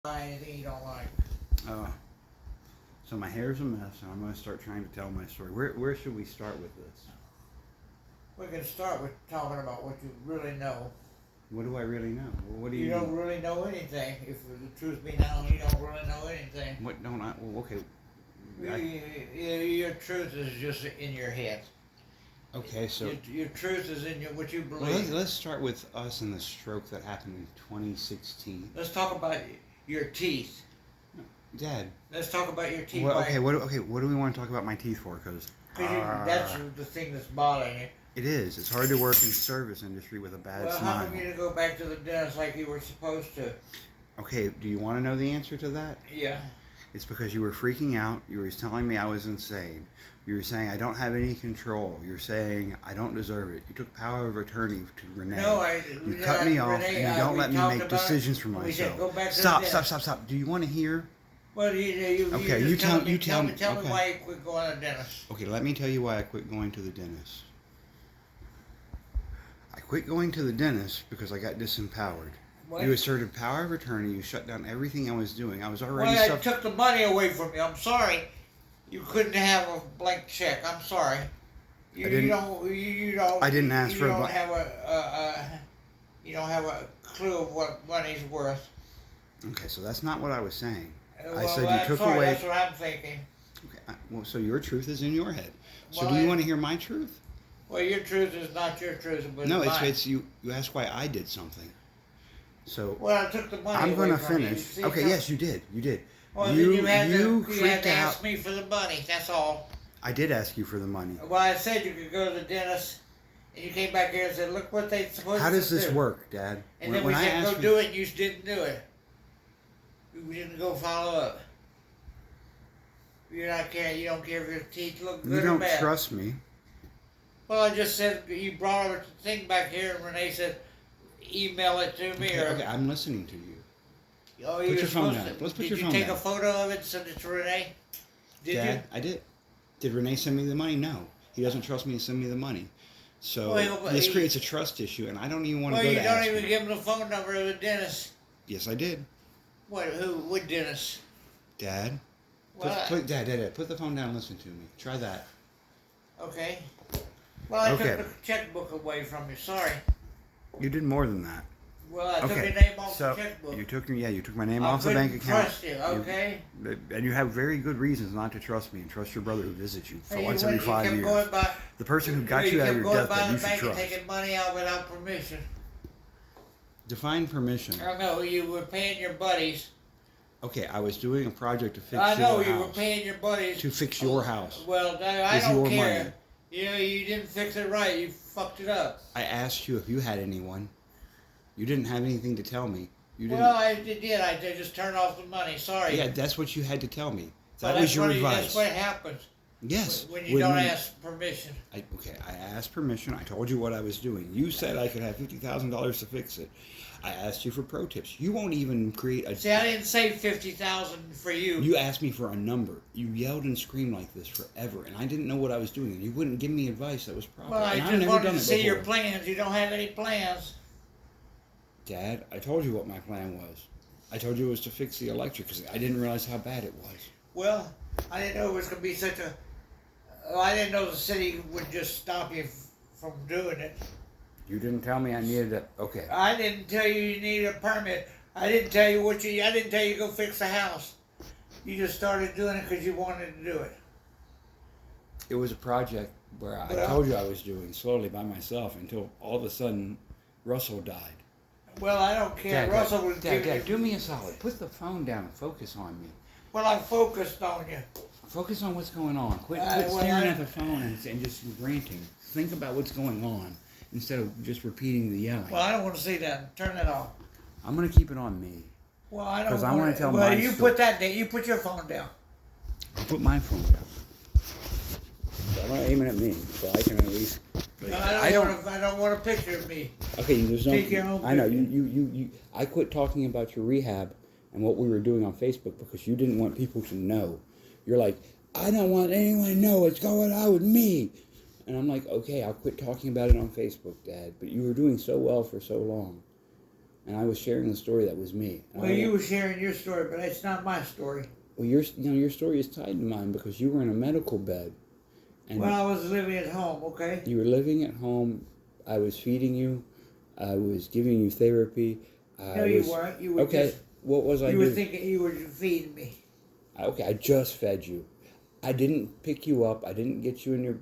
Buy anything you don't like. Uh, so my hair's a mess, and I'm going to start trying to tell my story. Where should we start with this? We can start with talking about what you really know. What do I really know? What do You you don't mean? really know anything. If the truth be known, you don't really know anything. What don't I? Well, okay. Your truth is just in your head. Okay, so Your truth is in what you well, believe. let's start with us and the stroke that happened in 2016. Let's talk about your teeth. Dad. Let's talk about your teeth. Well, okay. What do we want to talk about my teeth for? Because that's the thing that's bothering you. it is. It's hard to work in the service industry with a bad Well, how smile. come you didn't go back to the dentist like you were supposed to? Okay. Do you want to know the answer to that? Yeah. It's because you were freaking out. You were telling me I was insane. You were saying I don't have any control. You're saying I don't deserve it. You took power of attorney to Renee. No, You cut me off, Renee, and you don't let me talked make about decisions it. for We said, myself. go back to the Stop! dentist. Stop! Stop! Stop! Do you want to hear? Well, Okay, you you tell me. Tell me Okay. why you quit going to the dentist. Okay, let me tell you why I quit going to the dentist. I quit going to the dentist because I got disempowered. What? You asserted power of attorney. You shut down everything I was doing. I was already Well, I suffering. took the money away from you. I'm sorry. You couldn't have a blank check. I'm sorry. You, I didn't- you don't. You don't. I didn't ask you for a don't blank. have you don't have a clue of what money's worth. Okay, so that's not what I was saying. I Well, said you I'm took sorry, away. That's what I'm thinking. Okay, well, so your truth is in your head. So Well, do you I- want to hear my truth? Well, your truth is not your truth, but No, mine. it's you. You asked why I did something. So Well, I took the money I'm away going to from you. finish. See, Okay, come- yes, you did. You did. Well, you then you had to freaked out. ask me for the money. That's all. I did ask you for the money. Well, I said you could go to the dentist, and you came back here and said, "Look what they supposed How to does this do." work, Dad? And then we said, "Go do it." And you didn't do it. You didn't go follow up. You're not caring. You don't care if your teeth look good You or don't bad. trust me. Well, I just said you brought the thing back here, and Renee said, "Email it to me." Okay, or okay, I'm listening to you. oh, Put you were your phone supposed down. to. Let's put did your you phone take down. a photo of it and send it to Renee? Did Dad, I did. Did Renee send me the money? No. He doesn't trust me to send me the money. So Well, this he- creates a trust issue, and I don't even you? want Well, to go you to don't ask even him. give him the phone number of the dentist. Yes, I did. What? Who? What dentist? Dad, Well, Dad, put the phone down and listen to me. Try that. okay. Well, I Okay. took the checkbook away from you. Sorry. You did more than that. Well, I took Okay, your name off so the checkbook. you took my name I off the bank couldn't account. trust you, okay? And you have very good reasons not to trust me and trust your brother who visits you for Hey, once you every went- 5 you kept years. Going by, The person who got you out of kept your going by deathbed, the you should bank and trust. taking money out without permission. Define permission. I know you were paying your buddies. Okay, I was doing a project to fix I know your you were house. paying your buddies. To fix your house. Well, I With don't your care. money. You know, you didn't fix it right. You fucked it up. I asked you if you had anyone. You didn't have anything to tell me. You didn't. Well, I did. I did just turn off the money. Sorry. Yeah, that's what you had to tell me. Well, That was your That's advice. what happens. Yes. When you don't ask permission. Okay, I asked permission. I told you what I was doing. You said I could have $50,000 to fix it. I asked you for pro tips. You won't even create a. See, I didn't say 50,000 for you. You asked me for a number. You yelled and screamed like this forever, and I didn't know what I was doing. And you wouldn't give me advice that was proper. Well, I and I've just never wanted done to it see your before. plans. You don't have any plans. Dad, I told you what my plan was. I told you it was to fix the electric because I didn't realize how bad it was. Well, I didn't know it was going to be such a. I didn't know the city would just stop you from doing it. You didn't tell me I needed it. Okay. I didn't tell you needed a permit. I didn't tell you what you. I didn't tell you to go fix the house. You just started doing it because you wanted to do it. It was a project where I Well- told you I was doing slowly by myself until all of a sudden Russell died. Well, I don't care. Russell was giving Dad, you. do me a solid. Put the phone down and focus on me. Well, I focused on you. Focus on what's going on. Quit well, staring I- at the phone and just ranting. Think about what's going on instead of just repeating the yelling. Well, I don't want to see that. Turn it off. I'm going to keep it on me. Well, I don't. 'Cause I wanna tell Well, my you story. put that down. You put your phone down. I'll put my phone down. So I'm aiming at me, so I can at least. No, I don't want a picture of me. Okay, there's no. Take your own I know picture. you. I quit talking about your rehab and what we were doing on Facebook because you didn't want people to know. You're like, I don't want anyone to know what's going on with me. And I'm like, okay, I'll quit talking about it on Facebook, Dad. But you were doing so well for so long. and I was sharing the story that was me. And Well, you were sharing your story, but it's not my story. Well, your story is tied to mine because you were in a medical bed. And well, I was living at home, okay? You were living at home. I was feeding you. I was giving you therapy. No, you weren't. You were okay. What was I You doing? were thinking you were feeding me. Okay, I just fed you. I didn't pick you up. I didn't get you in your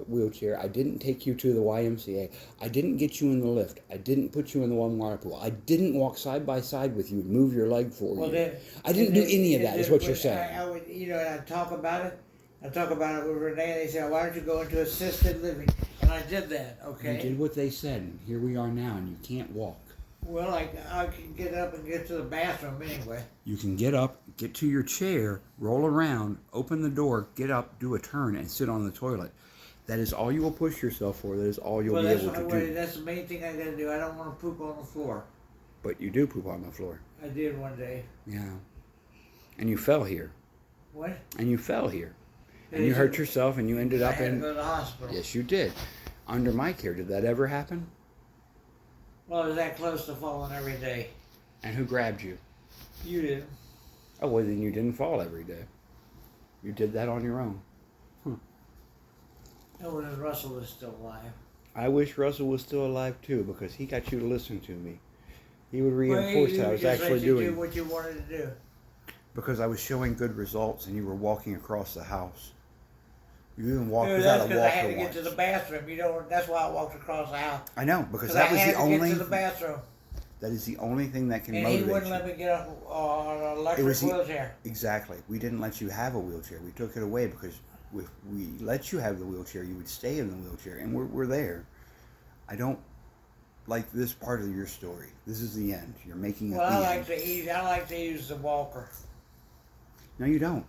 wheelchair. I didn't take you to the YMCA. I didn't get you in the lift. I didn't put you in the warm water pool. I didn't walk side by side with you and move your leg for you. Then, I didn't do any of that, is what you're saying. I would, and I'd talk about it. I'd talk about it with Renee, and they said, why don't you go into assisted living? And I did that, okay? You did what they said, and here we are now, and you can't walk. Well, I can get up and get to the bathroom anyway. You can get up, get to your chair, roll around, open the door, get up, do a turn, and sit on the toilet. That is all you will push yourself for. That is all you'll be able to do. That's the main thing I gotta do. I don't want to poop on the floor. But you do poop on the floor. I did one day. Yeah. And you fell here. What? And you fell here. And you hurt yourself, and you ended up I had in... to go to the hospital. Yes, you did. Under my care. Did that ever happen? Well, I was that close to falling every day. And who grabbed you? You did. Oh, well, then you didn't fall every day. You did that on your own. No, when Russell was still alive. I wish Russell was still alive, too, because he got you to listen to me. He would reinforce that I was actually doing what you wanted to do. Because I was showing good results, and you were walking across the house. You even walked Dude, without that's a because walker I had to get once. to the bathroom. That's why I walked across the house. I know, because that was I had the to only... get to the bathroom. That is the only thing that can And motivate he wouldn't you. let me get up on an electric wheelchair. Exactly. We didn't let you have a wheelchair. We took it away because if we let you have the wheelchair, you would stay in the wheelchair, and we're there. I don't like this part of your story. This is the end. You're making it. Well, I like to use the walker. No, you don't.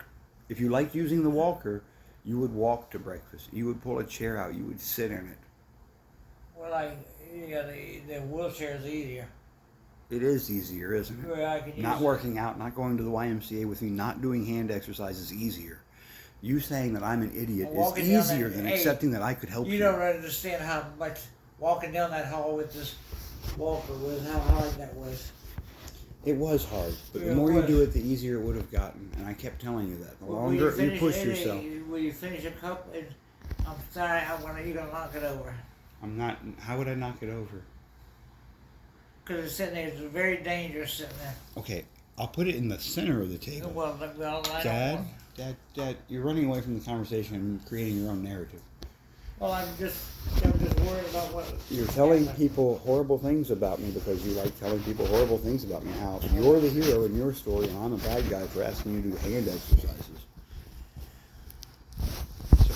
If you liked using the walker, you would walk to breakfast. You would pull a chair out. You would sit in it. Well, the wheelchair is easier. It is easier, isn't it? Well, I can use Not working out, not going to the YMCA with me, not doing hand exercise is easier. You saying that I'm an idiot is easier than accepting that I could help you. You don't understand how much walking down that hall with this walker was, how hard that was. It was hard, but the more you do it, the easier it would have gotten. And I kept telling you that. The longer you push yourself. Will you finish a cup? And I'm sorry, you're going to knock it over. I'm not. How would I knock it over? Because it's sitting there. It's very dangerous sitting there. Okay, I'll put it in the center of the table. Well, I Dad, you're running away from the conversation and creating your own narrative. Well, I'm just worried about what... You're telling people horrible things about me because you like telling people horrible things about me. How you're the hero in your story and I'm a bad guy for asking you to do hand exercises. So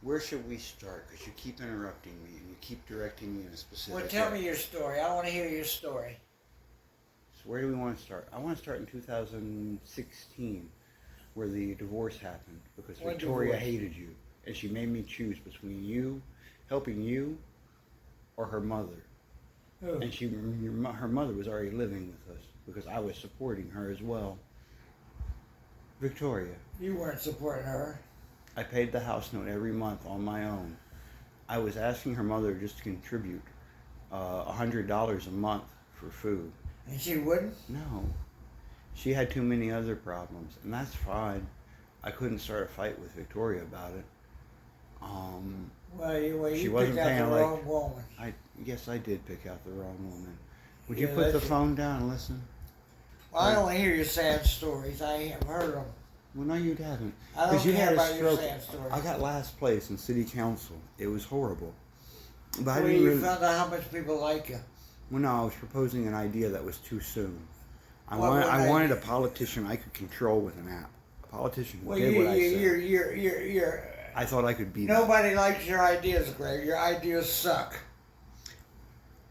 where should we start? Because you keep interrupting me and you keep directing me in a specific Well, tell way. me your story. I want to hear your story. So where do we want to start? I want to start in 2016, where the divorce happened because What Victoria divorce? hated you. And she made me choose between you, helping you, or her mother. Oh. And her mother was already living with us because I was supporting her as well. Victoria. You weren't supporting her. I paid the house note every month on my own. I was asking her mother just to contribute $100 a month for food. And she wouldn't? No. She had too many other problems, and that's fine. I couldn't start a fight with Victoria about it. She You wasn't picked out paying the wrong woman. Yes, I did pick out the wrong woman. Would Yeah, you put the that's- phone down and listen? Well, I don't want to hear your sad stories. I have heard them. Well, no, you haven't. I don't you care had a about your stroke. sad stories. I got last place in city council. It was horrible. But I Well, didn't you really... found out how much people like you. Well, no, I was proposing an idea that was too soon. I What wanted a idea? politician I could control with an app. A politician who Well, did what I said. you're I thought I could beat them. nobody likes your ideas, Greg. Your ideas suck.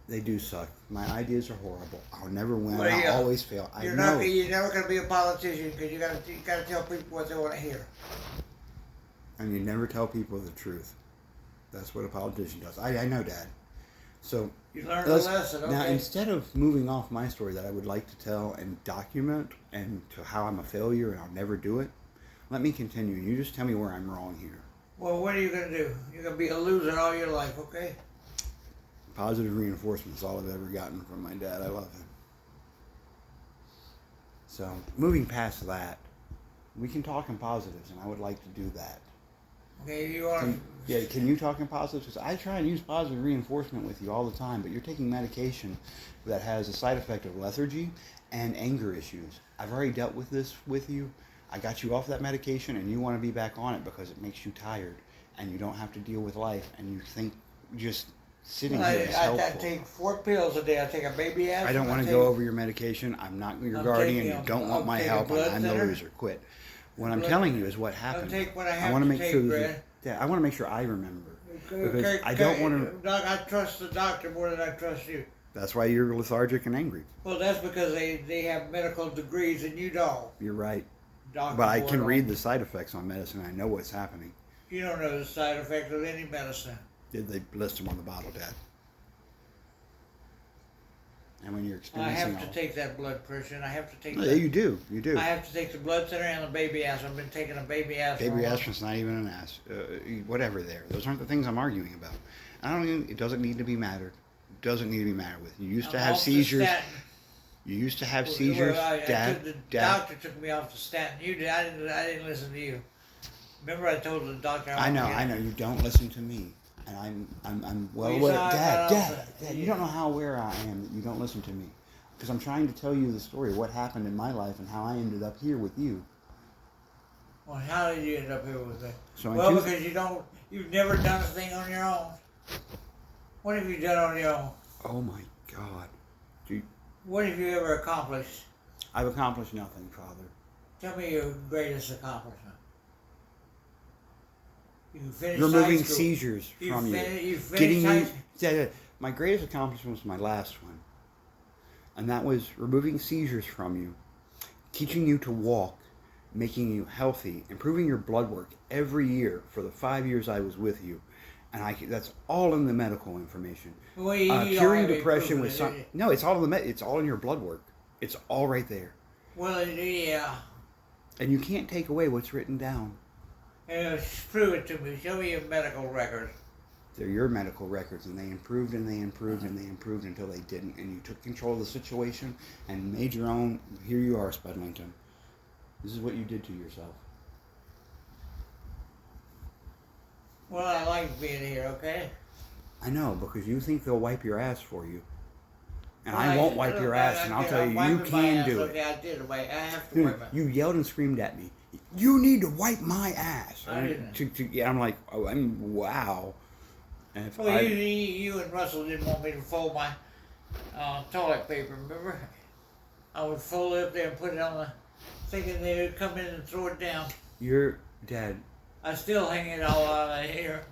They do suck. My ideas are horrible. I'll never win. Well, yeah. I'll always fail. I You're know. you're never going to be a politician because you got to tell people what they want to hear. And you never tell people the truth. That's what a politician does. I know, Dad. So You learned a lesson, okay? now, instead of moving off my story that I would like to tell and document and to how I'm a failure and I'll never do it, let me continue. You just tell me where I'm wrong here. Well, what are you going to do? You're going to be a loser all your life, okay? Positive reinforcement is all I've ever gotten from my dad. I love him. So, moving past that, we can talk in positives, and I would like to do that. Okay, you want Can you talk in positives? Because I try and use positive reinforcement with you all the time, but you're taking medication that has a side effect of lethargy and anger issues. I've already dealt with this with you. I got you off that medication, and you want to be back on it because it makes you tired, and you don't have to deal with life, and you think just sitting here is helpful. I take 4 pills a day. I take a baby aspirin. I don't want to go over your medication. I'm not your guardian. You don't want my help. I'm the loser. Quit. What I'm telling you is what happened. I'll take what I have want to make take, sure Brad. I want to make sure I remember. Because Okay, I don't want to. Doc, I trust the doctor more than I trust you. That's why you're lethargic and angry. Well, that's because they have medical degrees and you don't. You're right. Dr. But I can Boyle. read the side effects on medicine. I know what's happening. You don't know the side effects of any medicine. Did they list them on the bottle, Dad? And when you're I experiencing have to take that blood pressure, and I have to take. Yeah, you do. You do. I have to take the blood thinner and the baby aspirin. I've been taking a baby aspirin. Baby aspirin's not even an whatever there. Those aren't the things I'm arguing about. I don't even. It doesn't need to be mattered. It doesn't need to be mattered with. You used to have seizures. You used to have seizures. The doctor took me off the statin. You did. I didn't listen to you. Remember, I told the doctor. I know. You don't listen to me, and I'm well aware. Dad. You don't know how aware I am that you don't listen to me, because I'm trying to tell you the story of what happened in my life and how I ended up here with you. Well, how did you end up here with that? So because you've never done a thing on your own. What have you done on your own? Oh my God. What have you ever accomplished? I've accomplished nothing, Father. Tell me your greatest accomplishment. You finished Removing high school. seizures from you. You finished Getting high you. school. My greatest accomplishment was my last one. And that was removing seizures from you, teaching you to walk, making you healthy, improving your blood work every year for the 5 years I was with you. And that's all in the medical information. Well, you curing don't have depression with improvement, no, it's all in it's all in your blood work. It's all right there. Well, yeah. And you can't take away what's written down. Prove it to me. Show me your medical record. They're your medical records, and they improved and they improved and they improved until they didn't. And you took control of the situation and made your own. Here you are, Spudlington. This is what you did to yourself. Well, I like being here, okay? I know, because you think they'll wipe your ass for you. And I won't wipe your ass, and I'll tell you, you can do it. Okay, I did wipe. I have to wipe it. You yelled and screamed at me. You need to wipe my ass. I didn't. I'm like, wow. And if Well, you and Russell didn't want me to fold my toilet paper, remember? I would fold it up there and put it on the thinking they would come in and throw it down. Your dad. I still hang it all out of here.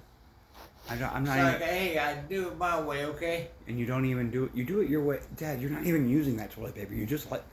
I'm not It's even. like, hey, I do it my way, okay? And you don't even do it. You do it your way, Dad. You're not even using that toilet paper. You just let.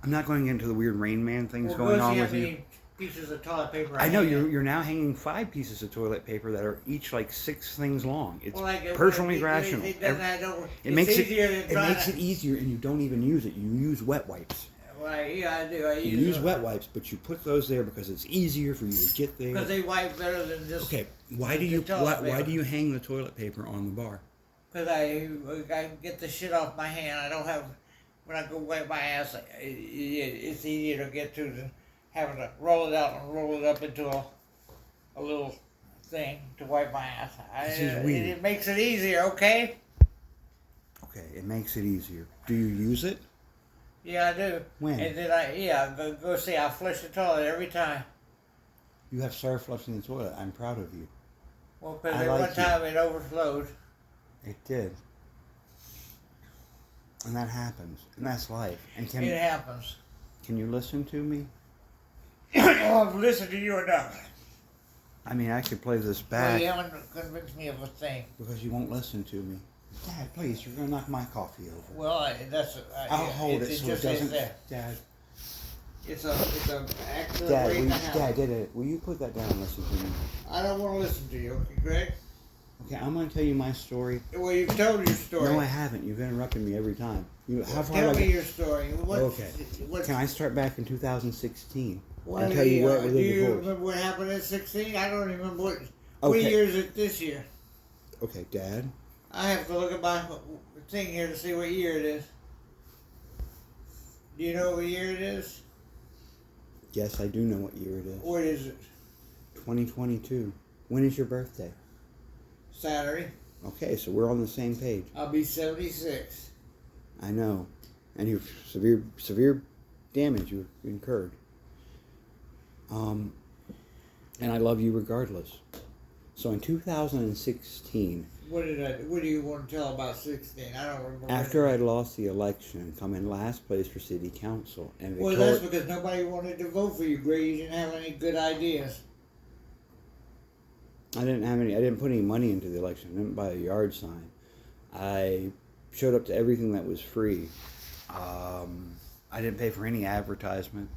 I'm not going into the weird Rain Man things going on with you. Pieces of toilet paper. I know you're now hanging 5 pieces of toilet paper that are each like 6 things long. It's like, personally rational. It makes it easier, and you don't even use it. You use wet wipes. Well, yeah, I do. You use wet wipes, but you put those there because it's easier for you to get there. Because they wipe better than just. Okay, why do you hang the toilet paper on the bar? Because I get the shit off my hand. I don't have when I go wipe my ass. It's easier to get to than having to roll it out and roll it up into a little thing to wipe my ass. This is weird. It makes it easier, okay? Okay, it makes it easier. Do you use it? Yeah, I do. When? And then go see. I flush the toilet every time. You have started flushing the toilet. I'm proud of you. Well, because at one time it overflowed. It did. And that happens. And that's life. And It happens. Can you listen to me? Oh, I've listened to you enough. I mean, I could play this back. Well, you haven't convinced me of a thing. Because you won't listen to me. Dad, please, you're going to knock my coffee over. Well, I'll hold it so it doesn't... Dad. It's a accident. Dad, will you put that down and listen to me? I don't want to listen to you, okay, Greg? Okay, I'm going to tell you my story. Well, you've told your story. No, I haven't. You've interrupted me every time. Tell me your story. Okay. Can I start back in 2016? Well, I'll tell you what do you remember what happened at 16? I don't remember what year is it this year? Okay, Dad, I have to look at my thing here to see what year it is. Do you know what year it is? Yes, I do know what year it is. What is it? 2022. When is your birthday? Saturday. Okay, so we're on the same page. I'll be 76. I know. And you severe damage you incurred. And I love you regardless. So in 2016, What do you want to tell about 16? I don't remember. after I lost the election and come in last place for city council, and Well, that's because nobody wanted to vote for you, Greg. You didn't have any good ideas. I didn't put any money into the election. I didn't buy a yard sign. I showed up to everything that was free. I didn't pay for any advertisement.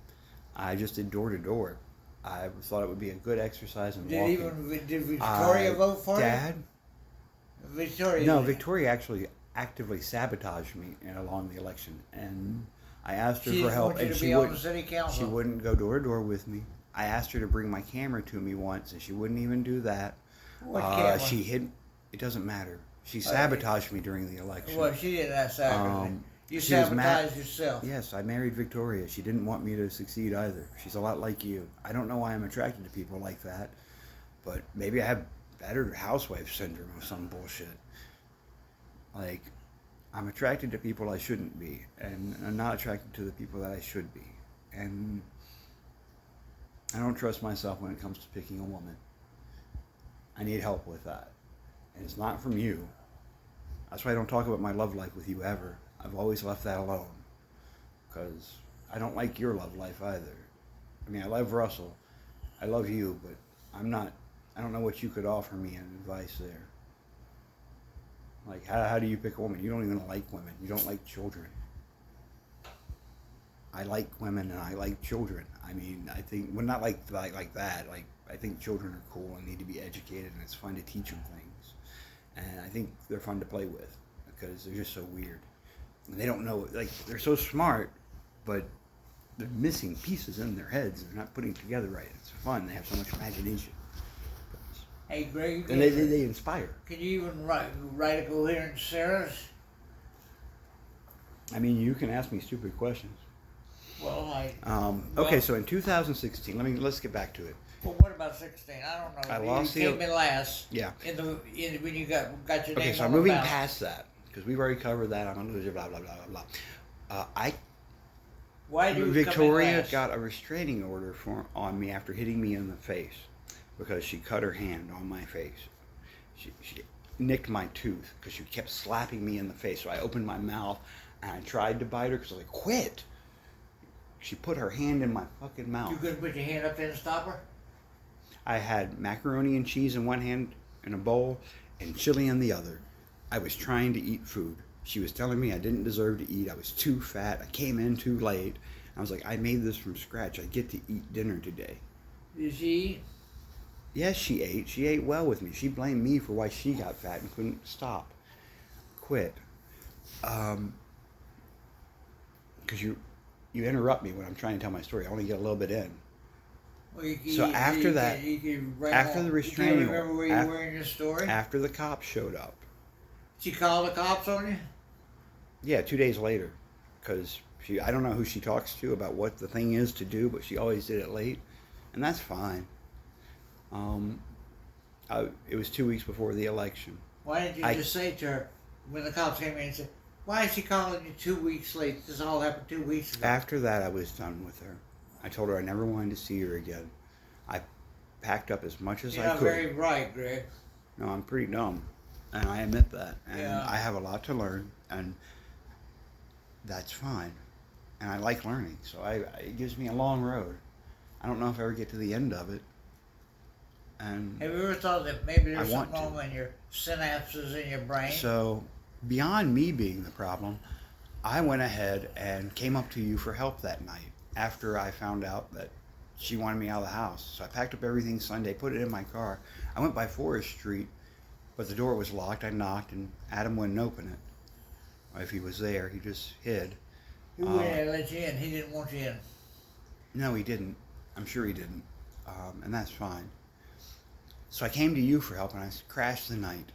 I just did door to door. I thought it would be a good exercise in walking. Did Victoria vote for Dad? you? Victoria. No, did. Victoria actually actively sabotaged me along the election, and I asked her She for didn't help, want you and to she be on wouldn't. the city council. She wouldn't go door to door with me. I asked her to bring my camera to me once, and she wouldn't even do that. What camera? She hid. It doesn't matter. She sabotaged me during the election. Well, she didn't have sabotage. You she was sabotaged yourself. Yes, I married Victoria. She didn't want me to succeed either. She's a lot like you. I don't know why I'm attracted to people like that, but maybe I have battered housewife syndrome or some bullshit. Like, I'm attracted to people I shouldn't be, and I'm not attracted to the people that I should be. And I don't trust myself when it comes to picking a woman. I need help with that. And it's not from you. That's why I don't talk about my love life with you ever. I've always left that alone. Because I don't like your love life either. I mean, I love Russell. I love you, but I don't know what you could offer me in advice there. Like, how do you pick a woman? You don't even like women. You don't like children. I like women and I like children. I mean, I think, well, not like that. Like, I think children are cool and need to be educated, and it's fun to teach them things. And I think they're fun to play with because they're just so weird. And they don't know, like, they're so smart, but they're missing pieces in their heads. They're not putting it together right. It's fun. They have so much imagination. Hey, Greg. And they inspire. Can you even write a coherent sentence? I mean, you can ask me stupid questions. Well, Okay, so in 2016, let's get back to it. Well, what about 16? I don't know. I lost you came in last. Yeah. When you got your name Okay, so on I'm the moving ballot. past that because we've already covered that. I'm a loser. Blah blah blah blah blah. Why do you Victoria come in last? got a restraining order on me after hitting me in the face because she cut her hand on my face. She nicked my tooth because she kept slapping me in the face. So I opened my mouth and I tried to bite her because I was like, quit. She put her hand in my fucking mouth. You couldn't put your hand up there and stop her? I had macaroni and cheese in one hand in a bowl and chili in the other. I was trying to eat food. She was telling me I didn't deserve to eat. I was too fat. I came in too late. I was like, I made this from scratch. I get to eat dinner today. Did she eat? Yes, she ate. She ate well with me. She blamed me for why she got fat and couldn't stop. Quit. Because you interrupt me when I'm trying to tell my story. I only get a little bit in. Well, After the restraining you remember where you were in your story? After the cops showed up. She called the cops on you? Yeah, 2 days later. Because I don't know who she talks to about what the thing is to do, but she always did it late. And that's fine. It was 2 weeks before the election. Why didn't you just say to her, when the cops came in and said, why is she calling you 2 weeks late? This all happened 2 weeks ago. After that, I was done with her. I told her I never wanted to see her again. I packed up as much as I could. You're not very bright, Greg. No, I'm pretty dumb. And I admit that. And Yeah. I have a lot to learn. And that's fine. And I like learning. So it gives me a long road. I don't know if I ever get to the end of it. And Have you ever thought that maybe I there's want something wrong in your synapses in your brain? so, beyond me being the problem, I went ahead and came up to you for help that night after I found out that she wanted me out of the house. So I packed up everything Sunday, put it in my car. I went by Forest Street, but the door was locked. I knocked, and Adam wouldn't open it. Or if he was there, he just hid. He wouldn't have let you in. He didn't want you in. No, he didn't. I'm sure he didn't. And that's fine. So I came to you for help, and I crashed the night.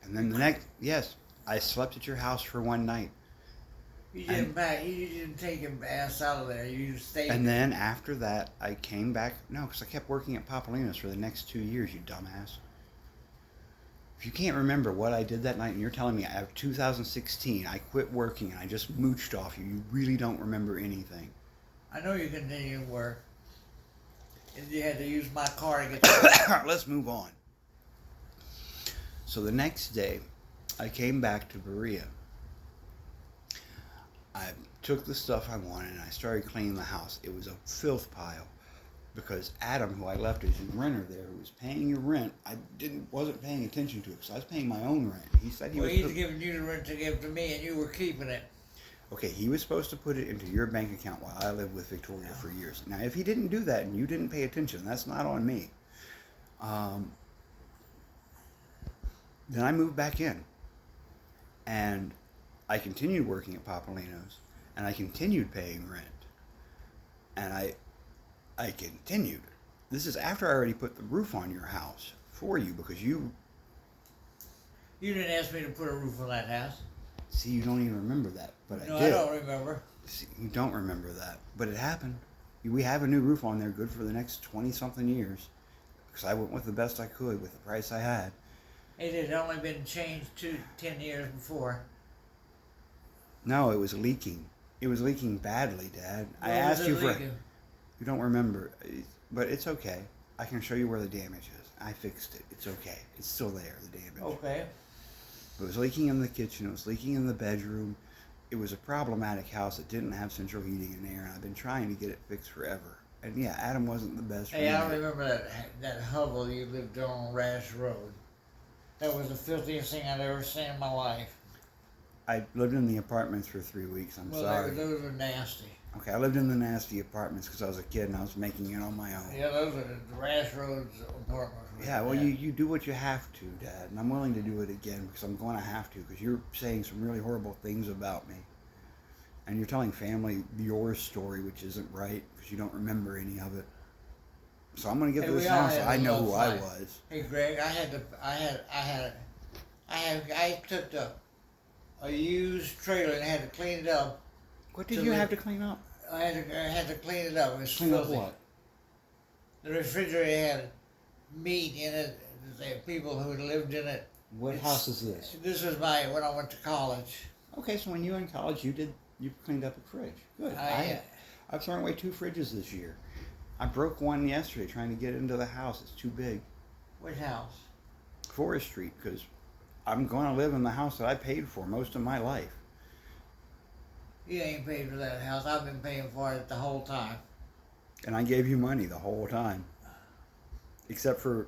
And then the next, yes, I slept at your house for one night. You didn't take him ass out of there. You stayed. And then after that, I came back. No, because I kept working at Papolino's for the next 2 years, you dumbass. If you can't remember what I did that night and you're telling me after 2016, I quit working and I just mooched off you, you really don't remember anything. I know you continued to work. And you had to use my car to get there. Let's move on. So the next day, I came back to Berea. I took the stuff I wanted and I started cleaning the house. It was a filth pile because Adam, who I left as your renter there, who was paying your rent, wasn't paying attention to it because I was paying my own rent. He said he's giving you the rent to give to me, and you were keeping it. Okay, he was supposed to put it into your bank account while I lived with Victoria for years. Now, if he didn't do that and you didn't pay attention, that's not on me. Then I moved back in, and I continued working at Papolino's, and I continued paying rent, and I continued. This is after I already put the roof on your house for you because you didn't ask me to put a roof on that house. See, you don't even remember that, but No, I did. I don't remember. See, you don't remember that, but it happened. We have a new roof on there, good for the next 20-something years, because I went with the best I could with the price I had. It had only been changed 10 years before. No, it was leaking. It was leaking badly, Dad. I Where was asked it you for. leaking? You don't remember, but it's okay. I can show you where the damage is. I fixed it. It's okay. It's still there, the damage. Okay. It was leaking in the kitchen. It was leaking in the bedroom. It was a problematic house that didn't have central heating and air, and I've been trying to get it fixed forever. And yeah, Adam wasn't the best. Hey, I remember that hovel you lived on Rash Road. That was the filthiest thing I'd ever seen in my life. I lived in the apartments for 3 weeks. I'm sorry. Those were nasty. Okay, I lived in the nasty apartments because I was a kid and I was making it on my own. Yeah, those are the Rash Road's apartments. Yeah, well, you do what you have to, Dad, and I'm willing to do it again because I'm going to have to because you're saying some really horrible things about me. And you're telling family your story, which isn't right because you don't remember any of it. So I'm going to get this down so I know who I was. Hey, Greg, I took a used trailer and had to clean it up. What did you have to clean up? I had to clean it up. It was Clean up filthy. what? The refrigerator had meat in it. The people who lived in it. What house is this? This was when I went to college. Okay, so when you were in college, you cleaned up a fridge. Good. I've thrown away 2 fridges this year. I broke one yesterday trying to get it into the house. It's too big. Which house? Forest Street, because I'm going to live in the house that I paid for most of my life. You ain't paid for that house. I've been paying for it the whole time. And I gave you money the whole time. Except for,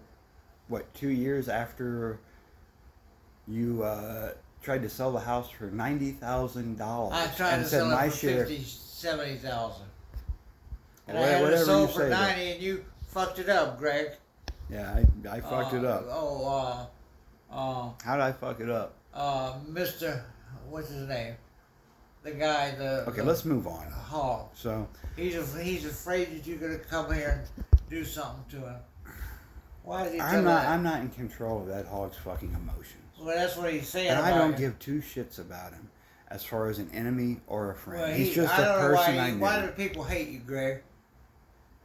2 years after you tried to sell the house for $90,000. I tried to sell it for $50,000, $70,000. And I had it sold for $90,000 and you fucked it up, Greg. Yeah, I fucked it up. How did I fuck it up? Mr. What's his name? The guy, Okay, let's move on. Hog. So he's afraid that you're gonna come here and do something to him. Why did he tell I'm not in control of that hog's fucking emotions. Well, that's what he's saying. And about I don't him. give 2 shits about him as far as an enemy or a friend. Well, He's just a person I knew. Why do people hate you, Greg?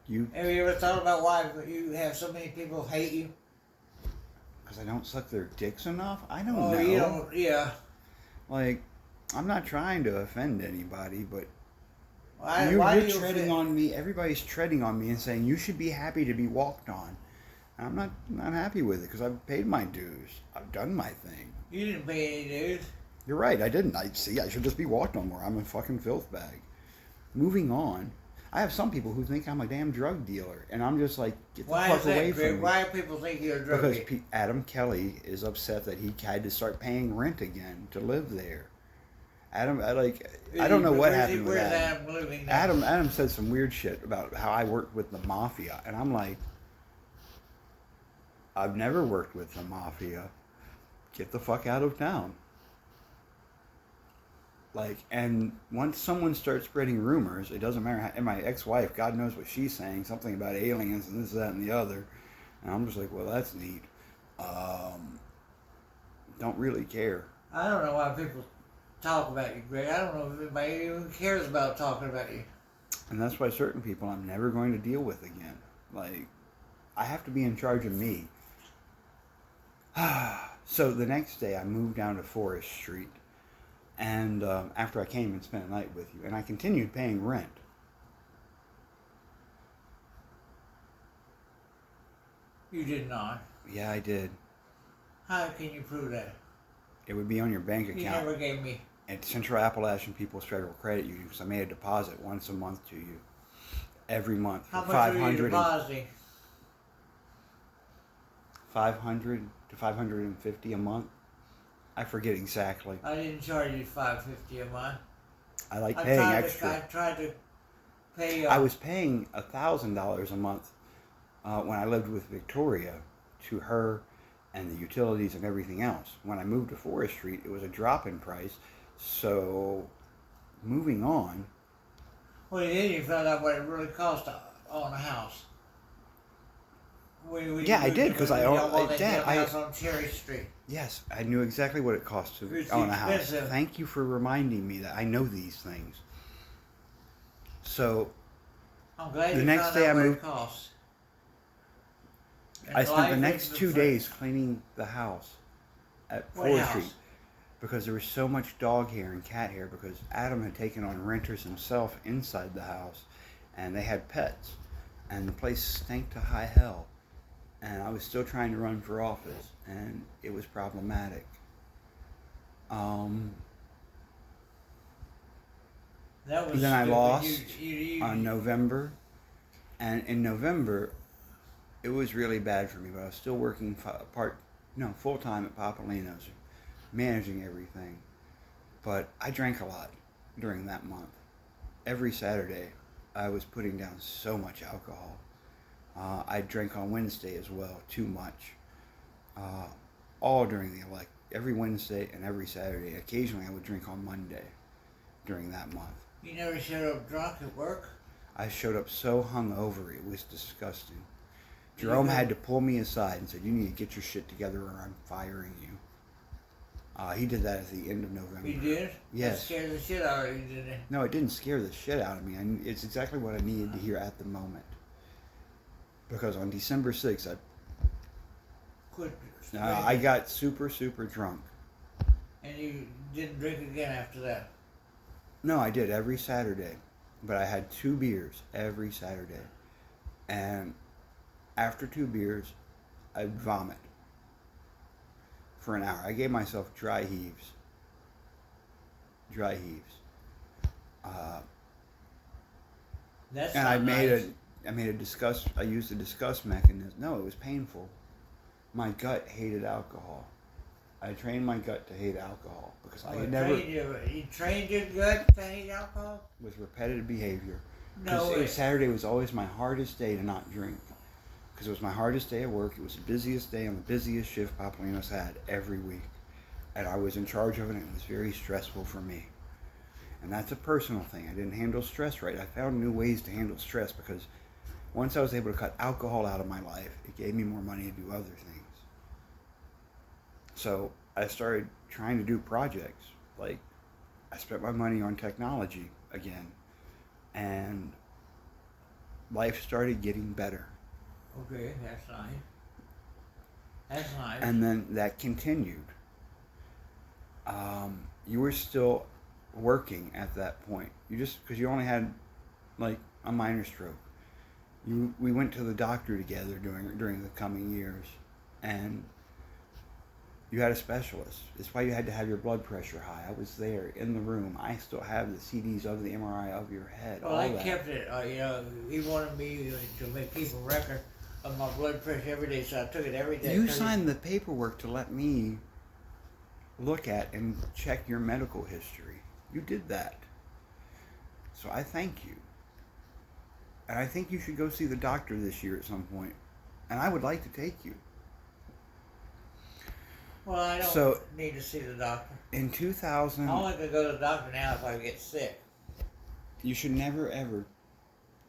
You? Have you ever thought about why you have so many people hate you? Because I don't suck their dicks enough? I don't Oh, know. you don't, yeah. Like, I'm not trying to offend anybody, but Why you're do you treading on me. Everybody's treading on me and saying you should be happy to be walked on. And I'm not happy with it because I've paid my dues. I've done my thing. You didn't pay any dues. You're right. I didn't. I should just be walked on more. I'm a fucking filth bag. Moving on. I have some people who think I'm a damn drug dealer, and I'm just like, get the fuck away from me. Why do people think you're a drug dealer? Because Adam Kelly is upset that he had to start paying rent again to live there. I don't know what happened with Adam. Where's Adam living now? Adam said some weird shit about how I worked with the mafia, and I'm like, I've never worked with the mafia. Get the fuck out of town. Like, and once someone starts spreading rumors, it doesn't matter how, and my ex-wife, God knows what she's saying, something about aliens and this, that, and the other, and I'm just like, well, that's neat. don't really care. I don't know why people talk about you, Greg. I don't know if anybody even cares about talking about you. And that's why certain people I'm never going to deal with again. Like, I have to be in charge of me. So the next day I moved down to Forest Street. And after I came and spent a night with you. And I continued paying rent. You did not. Yeah, I did. How can you prove that? It would be on your bank account. You never gave me. At Central Appalachian People's Federal Credit Union, because I made a deposit once a month to you. Every month. How For much were you depositing? 500 to 550 a month. I forget exactly. I didn't charge you $5.50 a month. I like paying extra. I tried to pay. I was paying $1,000 a month when I lived with Victoria to her and the utilities and everything else. When I moved to Forest Street, it was a drop in price. So, moving on. Well, then you found out what it really cost to own a house. Yeah, I did, because I owned that house on Cherry Street. Yes, I knew exactly what it cost to It's own a house. expensive. Thank you for reminding me that I know these things. So, I'm glad the you next found day out I what moved. it costs. I spent the And next life 2 is days cleaning the house at What Forest house? Street because there was so much dog hair and cat hair because Adam had taken on renters himself inside the house and they had pets and the place stank to high hell and I was still trying to run for office and it was problematic. That was Then I stupid. lost You- on November, and in November it was really bad for me, but I was still working full time at Papalino's, managing everything. But I drank a lot during that month. Every Saturday, I was putting down so much alcohol. I drank on Wednesday as well, too much. All during the every Wednesday and every Saturday. Occasionally, I would drink on Monday during that month. You never showed up drunk at work? I showed up so hungover, it was disgusting. Jerome had to pull me aside and said, "You need to get your shit together or I'm firing you." He did that at the end of November. You did? Yes. That scared the shit out of you, didn't it? No, it didn't scare the shit out of me. It's exactly what I needed to hear at the moment. Because on December 6th, Quit. I got super, super drunk. And you didn't drink again after that? No, I did every Saturday. But I had 2 beers every Saturday. And after 2 beers, I'd vomit for an hour. I gave myself dry heaves. Dry heaves. That's And not I used a disgust mechanism. No, it was painful. My gut hated alcohol. I trained my gut to hate alcohol because I had never You trained your gut to hate alcohol? with repetitive behavior. No way. Saturday was always my hardest day to not drink because it was my hardest day at work. It was the busiest day on the busiest shift Papalino's had every week, and I was in charge of it. And it was very stressful for me, and that's a personal thing. I didn't handle stress right. I found new ways to handle stress because once I was able to cut alcohol out of my life, it gave me more money to do other things. So I started trying to do projects. Like, I spent my money on technology again. And life started getting better. Okay, that's nice. That's nice. And then that continued. You were still working at that point. Because you only had, like, a minor stroke. We went to the doctor together during the coming years. And you had a specialist. That's why you had to have your blood pressure high. I was there in the room. I still have the CDs of the MRI of your head. Well, I kept it. He wanted me to make keep a record of my blood pressure every day, so I took it every day. You signed the paperwork to let me look at and check your medical history. You did that. So I thank you. And I think you should go see the doctor this year at some point. And I would like to take you. Well, I don't need to see the doctor. In 2000... I only could go to the doctor now if I get sick. You should never, ever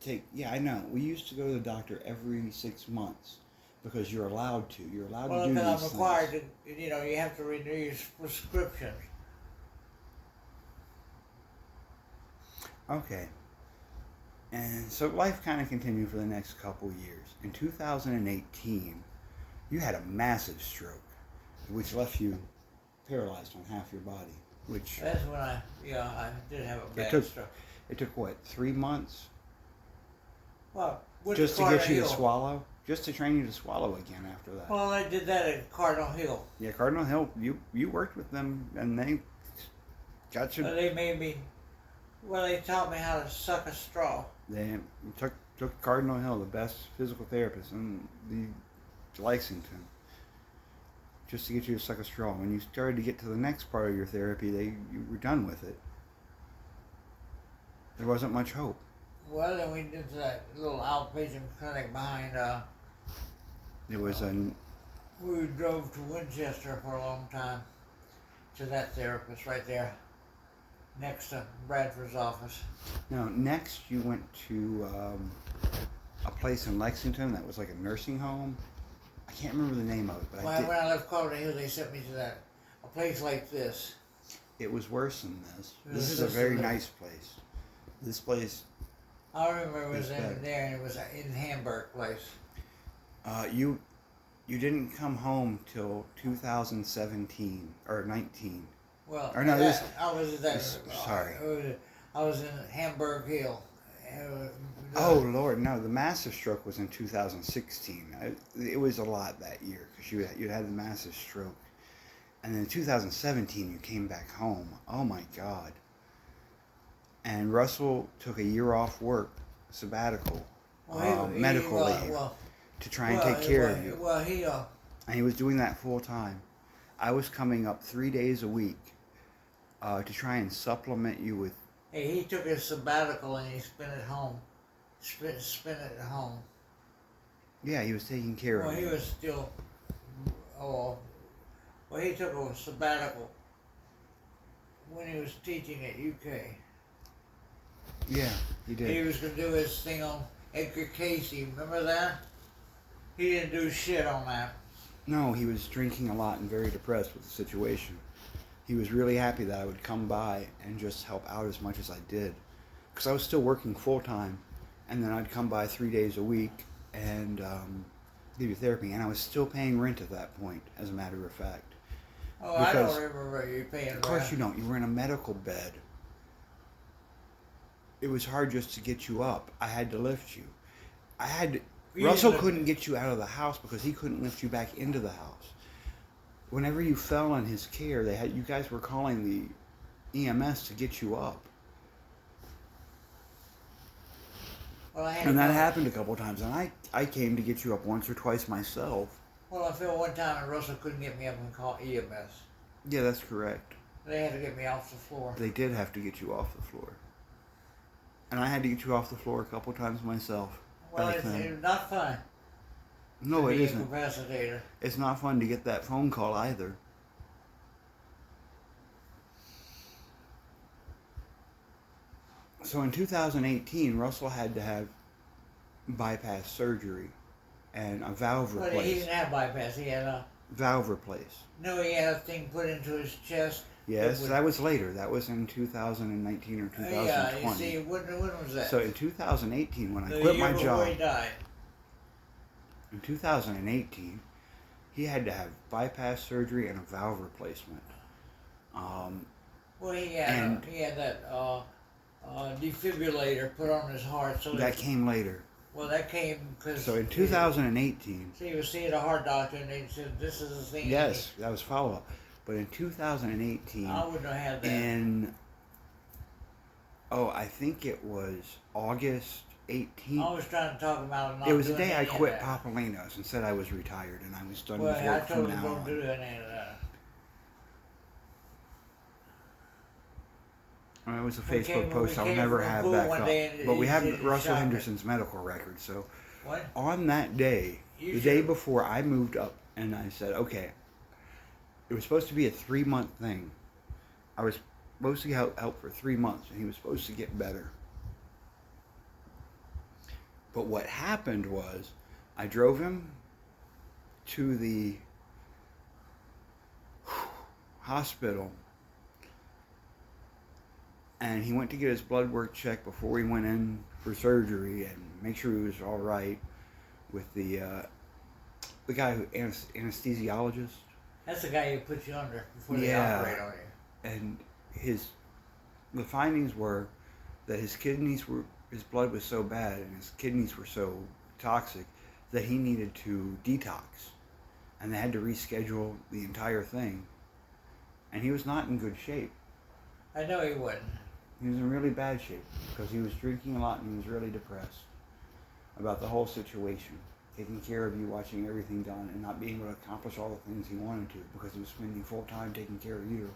take... Yeah, I know. We used to go to the doctor every 6 months. because you're allowed to. You're allowed Well, to do because these I'm required things. to, you have to renew your prescriptions. Okay. And so life kind of continued for the next couple years. In 2018, you had a massive stroke, which left you paralyzed on half your body. Which That's when I did have a bad took- stroke. it took what, 3 months Well, with just to Cardinal get you Hill. to swallow, just to train you to swallow again after that. Well, I did that at Cardinal Hill. Yeah, Cardinal Hill, you worked with them, and they got you. They made me. Well, they taught me how to suck a straw. They took Cardinal Hill, the best physical therapist in the Lexington, just to get you to suck a straw. When you started to get to the next part of your therapy, you were done with it. There wasn't much hope. Well, then we did that little outpatient clinic behind. It was We drove to Winchester for a long time to that therapist right there, next to Bradford's office. now next you went to a place in Lexington that was like a nursing home. I can't remember the name of it, but When I left Cardinal Hill, they sent me to a place like this. it was worse than this. It This was is a just very a little- nice place. This place, I remember it was It's better. in there, and it was in Hamburg place. you didn't come home till 2017 or 19. Well, Or no, I was at that. sorry. I was in Hamburg Hill. Oh Lord, no! The massive stroke was in 2016. It was a lot that year because you had the massive stroke, and then in 2017 you came back home. Oh my God! And Russell took a year off work, sabbatical, medical leave to try and take care of you. Well, And he was doing that full time. I was coming up 3 days a week to try and supplement you with. he took his sabbatical and he spent it home. Spent it at home. Yeah, he was taking care Well, of he you. was still. Well, he took a sabbatical when he was teaching at UK. Yeah, he did. He was going to do his thing on Edgar Casey. Remember that? He didn't do shit on that. No, he was drinking a lot and very depressed with the situation. He was really happy that I would come by and just help out as much as I did. Because I was still working full time, and then I'd come by 3 days a week and give you therapy. And I was still paying rent at that point, as a matter of fact. Oh, I Because- don't remember you paying Of course you don't. You were in a medical bed. It was hard just to get you up. I had to lift you. Russell couldn't get you out of the house because he couldn't lift you back into the house. Whenever you fell in his care, you guys were calling the EMS to get you up. Well, And that happened a couple times, and I came to get you up once or twice myself. Well, I fell one time and Russell couldn't get me up and call EMS. Yeah, that's correct. They had to get me off the floor. They did have to get you off the floor. And I had to get you off the floor a couple times myself. Well, back it's then. not fun. No, to it be isn't. Incapacitator. It's not fun to get that phone call either. So in 2018, Russell had to have bypass surgery and a valve But he replaced. didn't have bypass. He had a Valve replaced. he had a thing put into his chest. Yes, would- that was later. That was in 2019 or 2020. Yeah, you see, when was that? So in 2018, when I the quit year my before job, he died. in 2018, he had to have bypass surgery and a valve replacement. Well, he had that defibrillator put on his heart. So That came later. well, that came because. So in 2018, he was seeing a heart doctor, and they said this is the thing. yes, that was follow-up. But in 2018, I wouldn't have had that. I think it was August 18th. I was trying to talk about not It was the doing day I any of quit that. Papolino's and said I was retired and I was done Well, with I work from told him now don't on. do any of that. It was a We came- Facebook post we I'll came never from have school back one up. day and But we he have said he Russell shot me. Henderson's medical record. So What? on that day, You the day should- before I moved up, and I said, okay, it was supposed to be a 3-month thing. I was supposed to get help for 3 months, and he was supposed to get better. But what happened was, I drove him to the hospital, and he went to get his blood work checked before he went in for surgery and make sure he was all right with the guy who anesthesiologist. That's the guy who puts you under before they Yeah. operate on you. And the findings were that his blood was so bad and his kidneys were so toxic that he needed to detox, and they had to reschedule the entire thing. And he was not in good shape. I know he wouldn't. He was in really bad shape because he was drinking a lot and he was really depressed about the whole situation, taking care of you, watching everything done, and not being able to accomplish all the things he wanted to because he was spending full time taking care of you.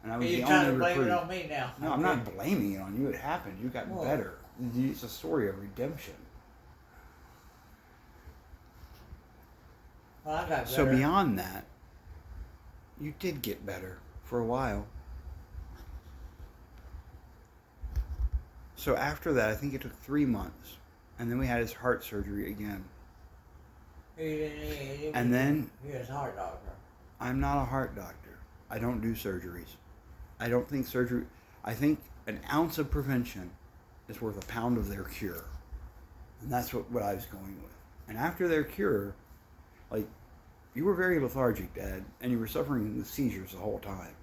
And I was You're the trying only to blame recruit. it on me now. No, I'm not blaming it on you. It happened. You got Well, better. It's a story of redemption. Well, I got better. So beyond that, you did get better for a while. So after that, I think it took 3 months, and then we had his heart surgery again. And then he was a heart doctor. I'm not a heart doctor. I don't do surgeries. I don't think surgery. I think an ounce of prevention is worth a pound of their cure, and that's what I was going with. And after their cure, like, you were very lethargic, Dad, and you were suffering with seizures the whole time,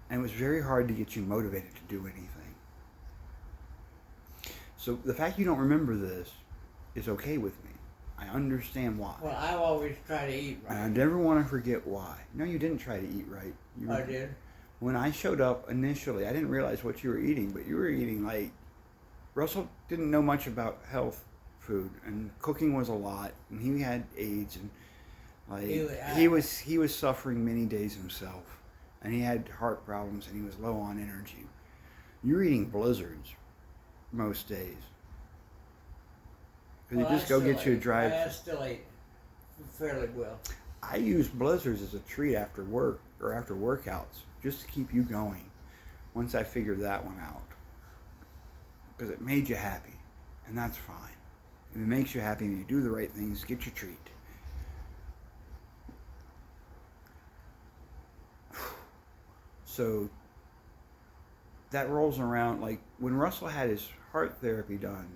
and it was very hard to get you motivated to do anything. So the fact you don't remember this is okay with me. I understand why. Well, I always try to eat right. And I never want to forget why. No, you didn't try to eat right. I did. When I showed up initially, I didn't realize what you were eating, but you were eating like, Russell didn't know much about health food, and cooking was a lot, and he had AIDS, and like he was suffering many days himself, and he had heart problems, and he was low on energy. You were eating blizzards most days. Because you just go get you a dry. I still ate fairly well. I use blizzards as a treat after work or after workouts, just to keep you going. Once I figured that one out, because it made you happy, and that's fine. If it makes you happy and you do the right things, get your treat. So that rolls around, like when Russell had his heart therapy done,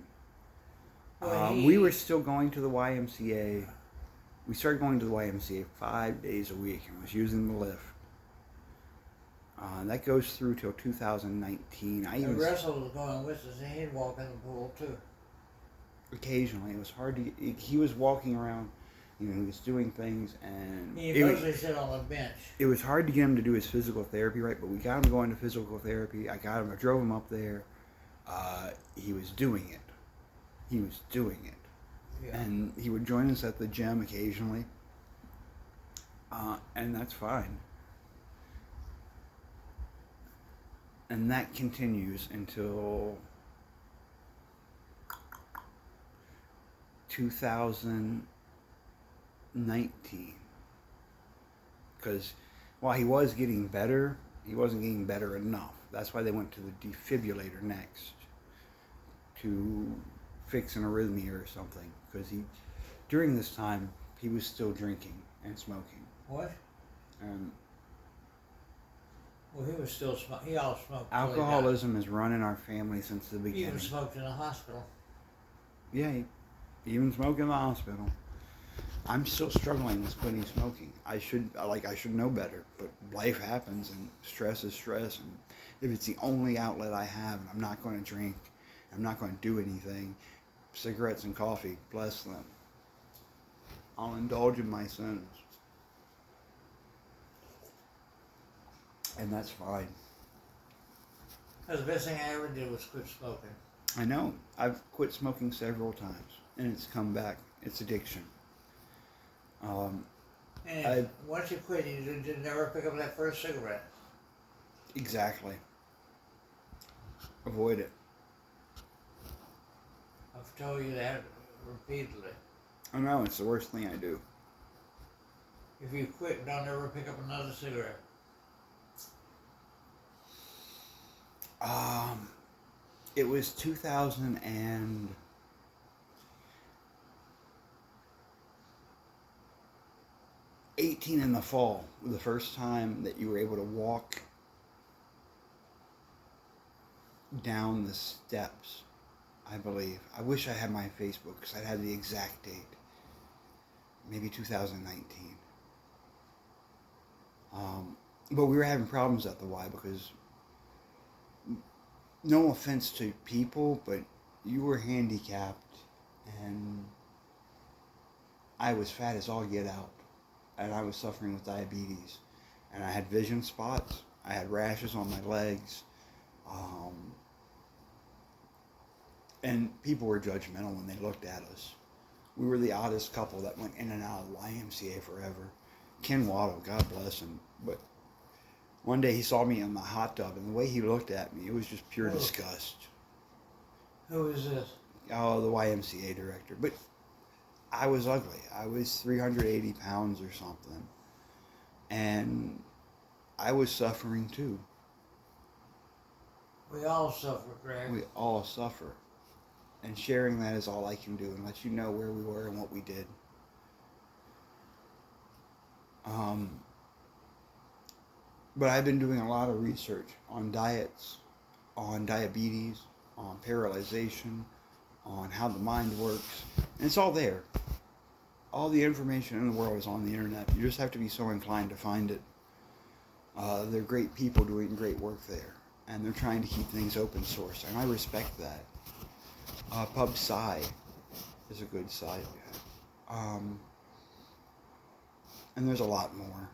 we were still going to the YMCA. We started going to the YMCA 5 days a week and was using the lift. That goes through till 2019. Russell was going with us, and he'd walk in the pool too. Occasionally, it was hard to. He was walking around, he was doing things, and He mostly sit on the bench. It was hard to get him to do his physical therapy right, but we got him going to physical therapy. I drove him up there. He was doing it. Yeah. And he would join us at the gym occasionally, and that's fine. And that continues until 2019. Because while he was getting better, he wasn't getting better enough. That's why they went to the defibrillator next to fix an arrhythmia or something. Because during this time, he was still drinking and smoking. What? Well, he was still smoking. He all smoked. Alcoholism has run in our family since the He beginning. even smoked in the hospital. Yeah, he even smoked in the hospital. I'm still struggling with quitting smoking. I should know better, but life happens, and stress is stress. And if it's the only outlet I have, and I'm not going to drink, I'm not going to do anything, cigarettes and coffee, bless them. I'll indulge in my sins. And that's fine. That's the best thing I ever did was quit smoking. I know. I've quit smoking several times, and it's come back. It's addiction. And once you quit, you did never pick up that first cigarette. Exactly. Avoid it. I've told you that repeatedly. I know, it's the worst thing I do. If you quit, don't ever pick up another cigarette. It was 2000 and 18 in the fall, the first time that you were able to walk down the steps, I believe. I wish I had my Facebook because I had the exact date. Maybe 2019. But we were having problems at the Y because, no offense to people, but you were handicapped and I was fat as all get out. And I was suffering with diabetes. And I had vision spots. I had rashes on my legs. And people were judgmental when they looked at us. We were the oddest couple that went in and out of the YMCA forever. Ken Waddle, God bless him. But one day he saw me in the hot tub, and the way he looked at me, it was just pure disgust. Who is this? Oh, the YMCA director. But I was ugly. I was 380 pounds or something. And I was suffering too. We all suffer, Greg. We all suffer. And sharing that is all I can do and let you know where we were and what we did. But I've been doing a lot of research on diets, on diabetes, on paralyzation, on how the mind works. And it's all there. All the information in the world is on the internet. You just have to be so inclined to find it. They're great people doing great work there. And they're trying to keep things open source. And I respect that. PubSci is a good site. And there's a lot more.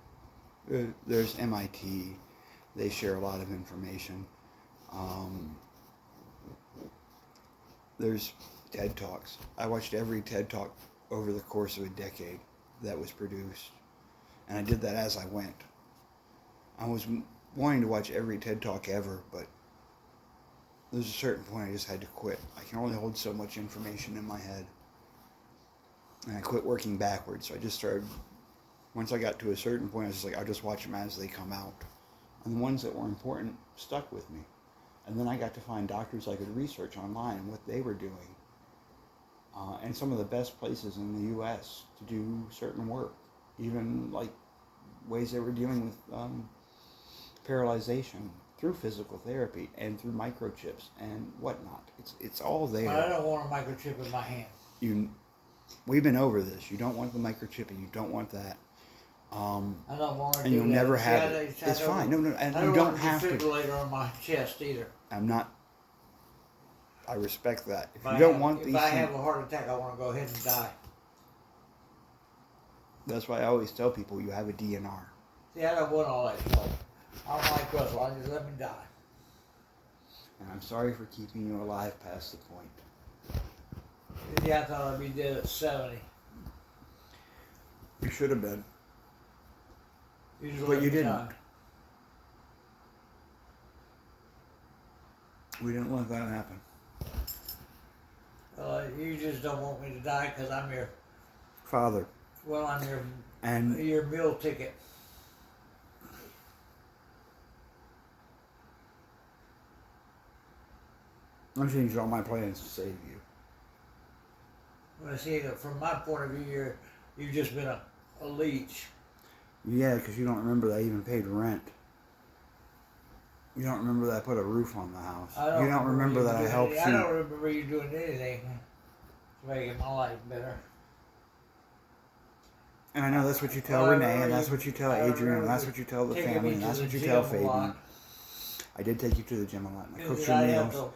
There's MIT. They share a lot of information. There's TED Talks. I watched every TED Talk over the course of a decade that was produced. And I did that as I went. I was wanting to watch every TED Talk ever, but there's a certain point I just had to quit. I can only hold so much information in my head. And I quit working backwards. So I just started, once I got to a certain point, I was just like, I'll just watch them as they come out. And the ones that were important stuck with me. And then I got to find doctors I could research online and what they were doing. And some of the best places in the U.S. to do certain work. Even like ways they were dealing with paralyzation through physical therapy and through microchips and whatnot. It's all there. But I don't want a microchip in my hand. We've been over this. You don't want the microchip and you don't want that. I don't want to and do you'll that. never have it. It's fine. No, and you don't have to. I don't want a defibrillator on my chest either. I'm not. I respect that. If you don't want these If I things, have a heart attack, I want to go ahead and die. that's why I always tell people you have a DNR. See, I don't want all that stuff. I don't like Russell. I just let me die. And I'm sorry for keeping you alive past the point. Yeah, I thought I'd be dead at 70. You should have been. just But let you me didn't. die. We didn't let that happen. You just don't want me to die because I'm your, Father. well, I'm And your meal ticket. I'm changing all my plans to save you. When I see that from my point of view, you've just been a leech. Yeah, because you don't remember that I even paid rent. You don't remember that I put a roof on the house. You don't remember that I helped you. I don't remember you doing anything to make my life better. And I know that's what you tell Renee, and that's what you tell Adrian, and that's what you tell the family, and that's what you tell Fabian. I did take you to the gym a lot, and I cooked your meals.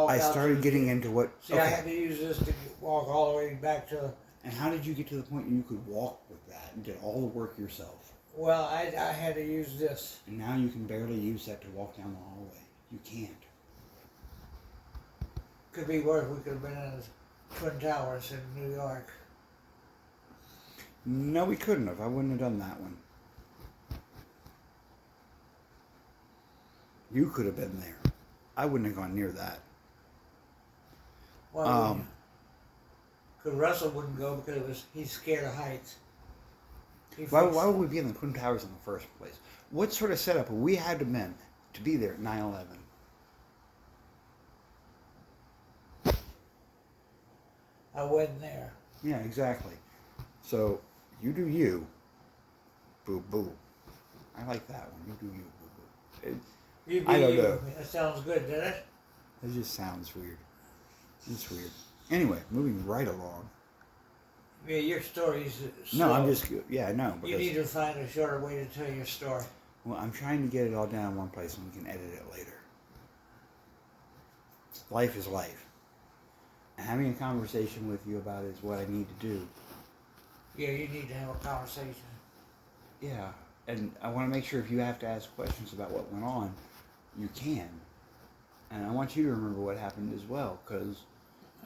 I started getting into what... See, I had to use this to walk all the way back to... And how did you get to the point you could walk with that and get all the work yourself? Well, I had to use this. And now you can barely use that to walk down the hallway. You can't. Could be worse. We could have been in the Twin Towers in New York. No, we couldn't have. I wouldn't have done that one. You could have been there. I wouldn't have gone near that. Well, because Russell wouldn't go because he's scared of heights. Why would we be in the Twin Towers in the first place? What sort of setup would we had to been to be there at 9/11? I wasn't there. Yeah, exactly. So, you do you. Boo boo. I like that one. You do you, boo boo. You be I don't you. know. That sounds good, doesn't it? It just sounds weird. It's weird. Anyway, moving right along. Yeah, your story's No, I'm slow. just, yeah, no, You because, need to find a shorter way to tell your story. well, I'm trying to get it all down in one place and we can edit it later. Life is life. And having a conversation with you about it is what I need to do. Yeah, you need to have a conversation. Yeah, and I want to make sure if you have to ask questions about what went on, you can. And I want you to remember what happened as well, because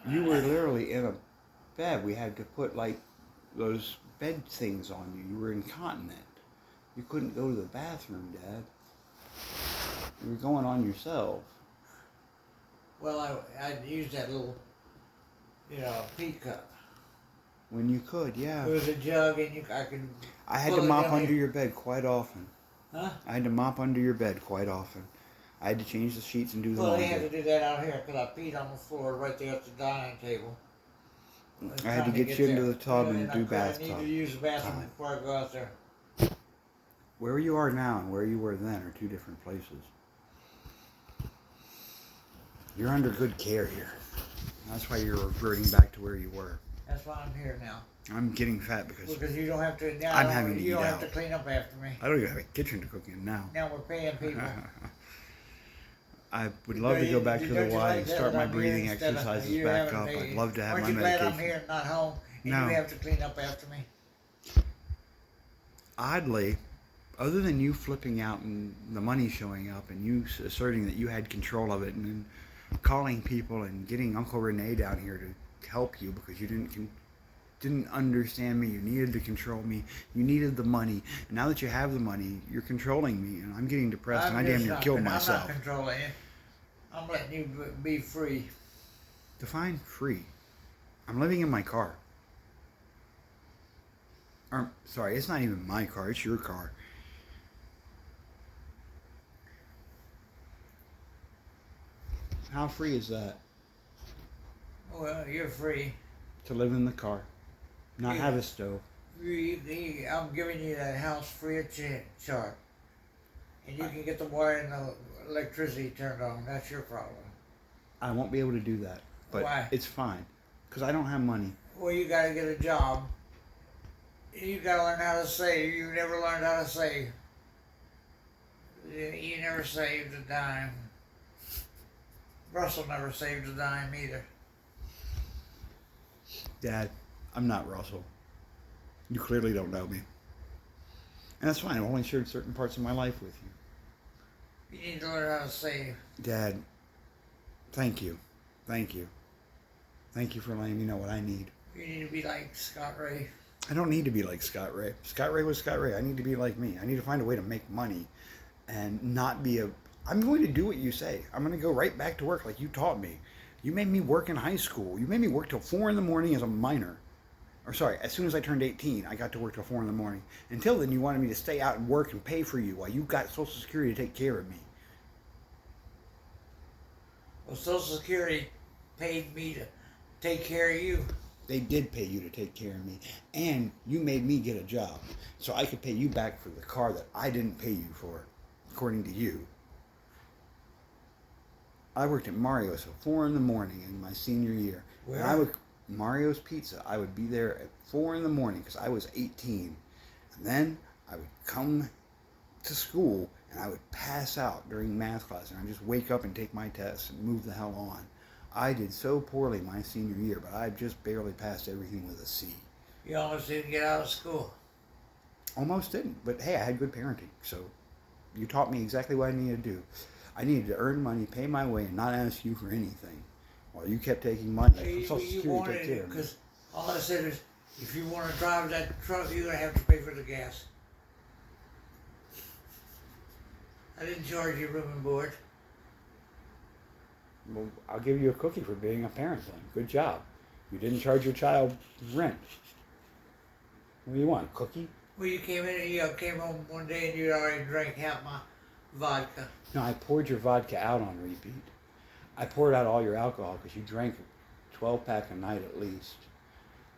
you were literally in a bed. We had to put, like, those bed things on you. You were incontinent. You couldn't go to the bathroom, Dad. You were going on yourself. Well, I used that little, pea cup. When you could, yeah. It was a jug, and I could. I had pull to it mop down under here. your bed quite often. Huh? I had to mop under your bed quite often. I had to change the sheets and do the Well, they had laundry. to do that out here because I peed on the floor right there at the dining table. was I had to trying get you into there. the tub and I do could- I bathtub need to use the bathroom time. before I go out there. Where you are now and where you were then are two different places. You're under good care here. That's why you're reverting back to where you were. That's why I'm here now. I'm getting fat because Because you don't have to. Now, I'm having to you eat don't have out. to clean up after me. I don't even have a kitchen to cook in now. Now we're paying people. I would love to go back to the Don't you Y like and that start my I'm here breathing instead of exercises you back having up. to- I'd love to have Aren't my you glad I'm medication. here and not home? And No. you have to clean up after me. Oddly, other than you flipping out and the money showing up and you asserting that you had control of it and then calling people and getting Uncle Renee down here to help you because you didn't understand me, you needed to control me, you needed the money, and now that you have the money, you're controlling me, and I'm getting depressed, and I damn near killed myself. I'm not controlling you. I'm letting you be free. Define free. I'm living in my car. Sorry, it's not even my car, it's your car. How free is that? Well, you're free. To live in the car, not Yeah. have a stove. I'm giving you that house free of charge. And you can get the water and the electricity turned on. That's your problem. I won't be able to do that, but Why? it's fine, because I don't have money. Well, you gotta get a job. You gotta learn how to save. You never learned how to save. You never saved a dime. Russell never saved a dime either. Dad, I'm not Russell. You clearly don't know me. And that's fine, I've only shared certain parts of my life with you. You need to learn how to save. Dad, thank you. Thank you. Thank you for letting me know what I need. You need to be like Scott Ray. I don't need to be like Scott Ray. Scott Ray was Scott Ray. I need to be like me. I need to find a way to make money and not be a... I'm going to do what you say. I'm going to go right back to work like you taught me. You made me work in high school. You made me work till 4 in the morning as a minor. Or sorry, as soon as I turned 18, I got to work till 4 in the morning. Until then, you wanted me to stay out and work and pay for you while you got Social Security to take care of me. Well, Social Security paid me to take care of you. They did pay you to take care of me. And you made me get a job. So I could pay you back for the car that I didn't pay you for, according to you. I worked at Mario's till 4 in the morning in my senior year. Where? And I would Mario's Pizza. I would be there at 4 in the morning because I was 18. And then I would come to school and I would pass out during math class and I'd just wake up and take my tests and move the hell on. I did so poorly my senior year, but I just barely passed everything with a C. You almost didn't get out of school. Almost didn't, but hey, I had good parenting, so you taught me exactly what I needed to do. I needed to earn money, pay my way, and not ask you for anything. While you kept taking money from You Social Security to wanted take care it of me. because all I said is, if you want to drive that truck, you're gonna have to pay for the gas. I didn't charge you room and board. Well, I'll give you a cookie for being a parent then. Good job. You didn't charge your child rent. What do you want, a cookie? Well, you came home one day and you already drank half my vodka. No, I poured your vodka out on repeat. I poured out all your alcohol because you drank a 12-pack a night at least.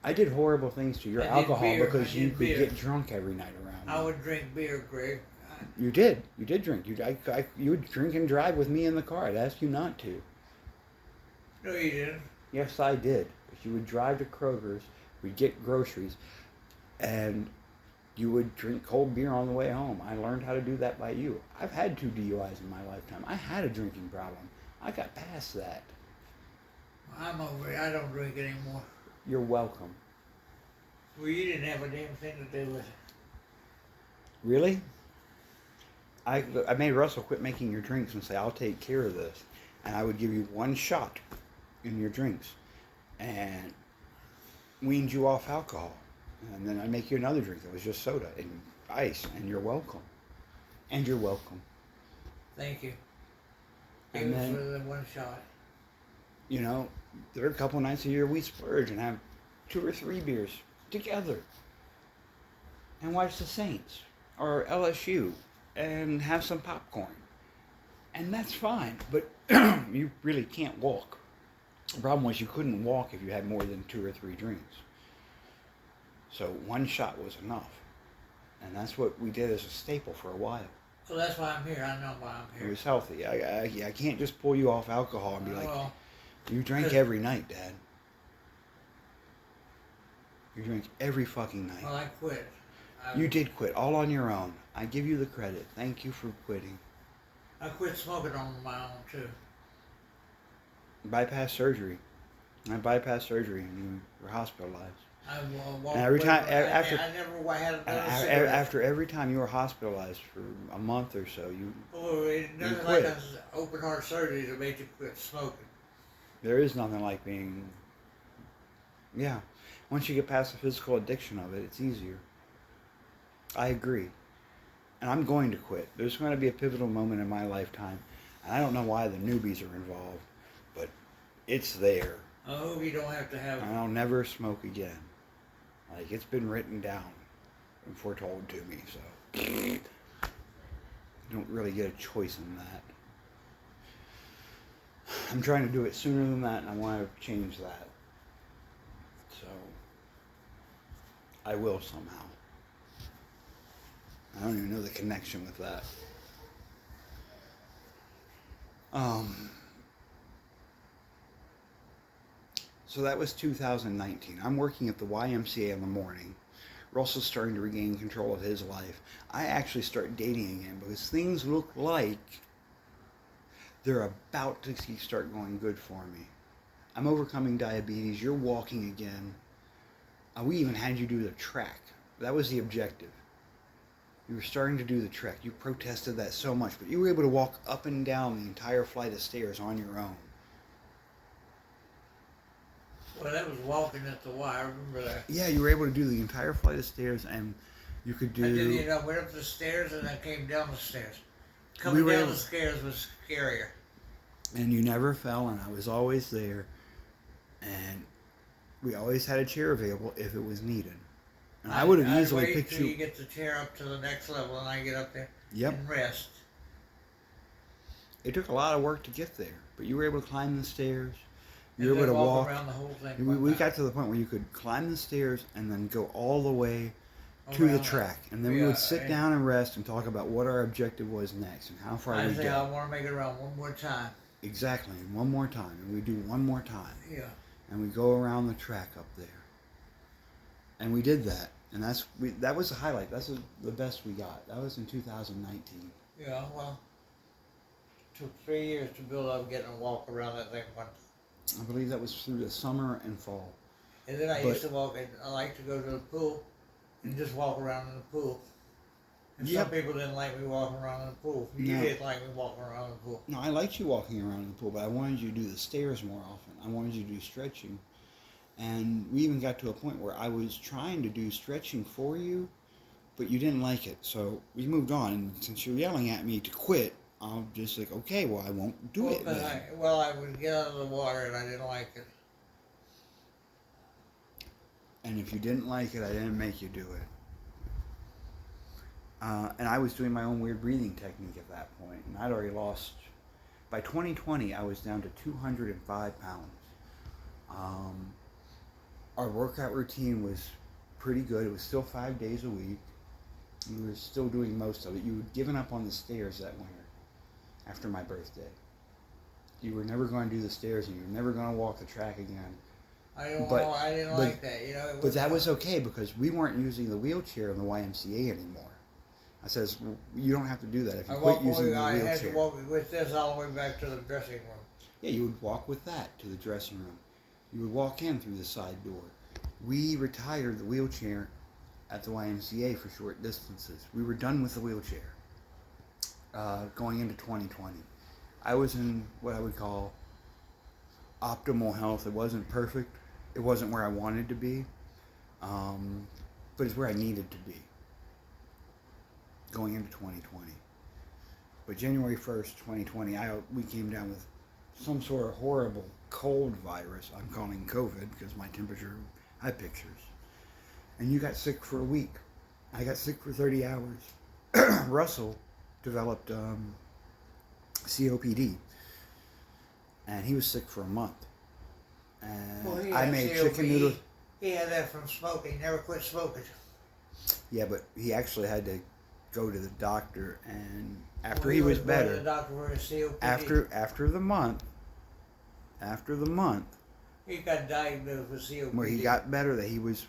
I did horrible things to your I did alcohol beer. because I you did could beer. get drunk every night around me. I would drink beer, Greg. You did. You did drink. You would drink and drive with me in the car. I'd ask you not to. No, you didn't. Yes, I did. Because you would drive to Kroger's, we'd get groceries, and you would drink cold beer on the way home. I learned how to do that by you. I've had 2 DUIs in my lifetime. I had a drinking problem. I got past that. I'm over it. I don't drink anymore. You're welcome. Well, you didn't have a damn thing to do with it. Really? I made Russell quit making your drinks and say, I'll take care of this. And I would give you 1 shot in your drinks and weaned you off alcohol. And then I'd make you another drink that was just soda and ice, and you're welcome. And you're welcome. Thank you. And It was then- for the 1 shot. You know, there are a couple nights a year we splurge and have 2 or 3 beers together and watch the Saints or LSU and have some popcorn. And that's fine, but you really can't walk. The problem was you couldn't walk if you had more than 2 or 3 drinks. So 1 shot was enough. And that's what we did as a staple for a while. So that's why I'm here. I know why I'm It here. was healthy. I can't just pull you off alcohol and be like, Well, you drink every night, Dad. You drink every fucking night. I quit. You did quit all on your own. I give you the credit. Thank you for quitting. I quit smoking on my own too. Bypass surgery. I bypassed surgery and you were hospitalized. I walked And every away time- from- after- I never had And another cigarette. after every time you were hospitalized for a month or so, Oh, it nothing quit. like open heart surgery to make you quit smoking. there is nothing like being, yeah. Once you get past the physical addiction of it, it's easier. I agree. And I'm going to quit. There's going to be a pivotal moment in my lifetime. And I don't know why the newbies are involved, but it's there. I hope you don't have to have. And I'll never smoke again. Like, it's been written down and foretold to me, so you don't really get a choice in that. I'm trying to do it sooner than that, and I want to change that. So, I will somehow. I don't even know the connection with that. So that was 2019. I'm working at the YMCA in the morning. Russell's starting to regain control of his life. I actually start dating again because things look like they're about to start going good for me. I'm overcoming diabetes. You're walking again. We even had you do the track. That was the objective. You were starting to do the trek. You protested that so much, but you were able to walk up and down the entire flight of stairs on your own. Well, that was walking at the Y. I remember that. Yeah, you were able to do the entire flight of stairs, and you could do... I did. You know, went up the stairs and I came down the stairs. Coming were down able- the stairs was scarier. And you never fell, and I was always there. And we always had a chair available if it was needed. And I would have easily wait picked till you you... get the chair up to the next level and I get up there Yep. and rest. It took a lot of work to get there, but you were able to climb the stairs. You And were able then to walk. around the whole thing. We one time. got to the point where you could climb the stairs and then go all the way to the Around track. And then we Yeah, would sit right. down and rest and talk about what our objective was next and how far I we say I go. want to make it around one more time. Exactly, and one more time. And we do one more time. Yeah. And we go around the track up there. And we did that. And that was the highlight. That's the best we got. That was in 2019. Yeah. Well, it took 3 years to build up getting a walk around that thing one. I believe that was through the summer and fall. And then I But- used to walk. I like to go to the pool and just walk around in the pool. And Yep. some people didn't like me walking around in the pool. You No. didn't like me walking around in the pool. No, I liked you walking around in the pool, but I wanted you to do the stairs more often. I wanted you to do stretching. And we even got to a point where I was trying to do stretching for you, but you didn't like it. So we moved on. And since you're yelling at me to quit, I'm just like, okay, well, I won't do it then. I would get out of the water and I didn't like it. And if you didn't like it, I didn't make you do it. And I was doing my own weird breathing technique at that point, and I'd already lost. By 2020, I was down to 205 pounds. Our workout routine was pretty good. It was still 5 days a week. You were still doing most of it. You had given up on the stairs that winter after my birthday. You were never going to do the stairs, and you were never going to walk the track again. I don't But- know. I didn't but- like that. You know. It But that fun. was okay because we weren't using the wheelchair in the YMCA anymore. I says, you don't have to do that if you quit using the I had to wheelchair. walk with this all the way back to the dressing room. Yeah, you would walk with that to the dressing room. You would walk in through the side door. We retired the wheelchair at the YMCA for short distances. We were done with the wheelchair going into 2020. I was in what I would call optimal health. It wasn't perfect. It wasn't where I wanted to be, but it's where I needed to be going into 2020. But January 1st, 2020, we came down with some sort of horrible cold virus. I'm calling COVID because my temperature, I have pictures. And you got sick for a week. I got sick for 30 hours. Russell developed COPD, and he was sick for a month. And he I had made COPD. chicken noodles. He had that from smoking. He never quit smoking. Yeah, but he actually had to go to the doctor, and after Well, he was going to better, the doctor for his COPD. after the month, he got diagnosed with COPD. where he got better, that he was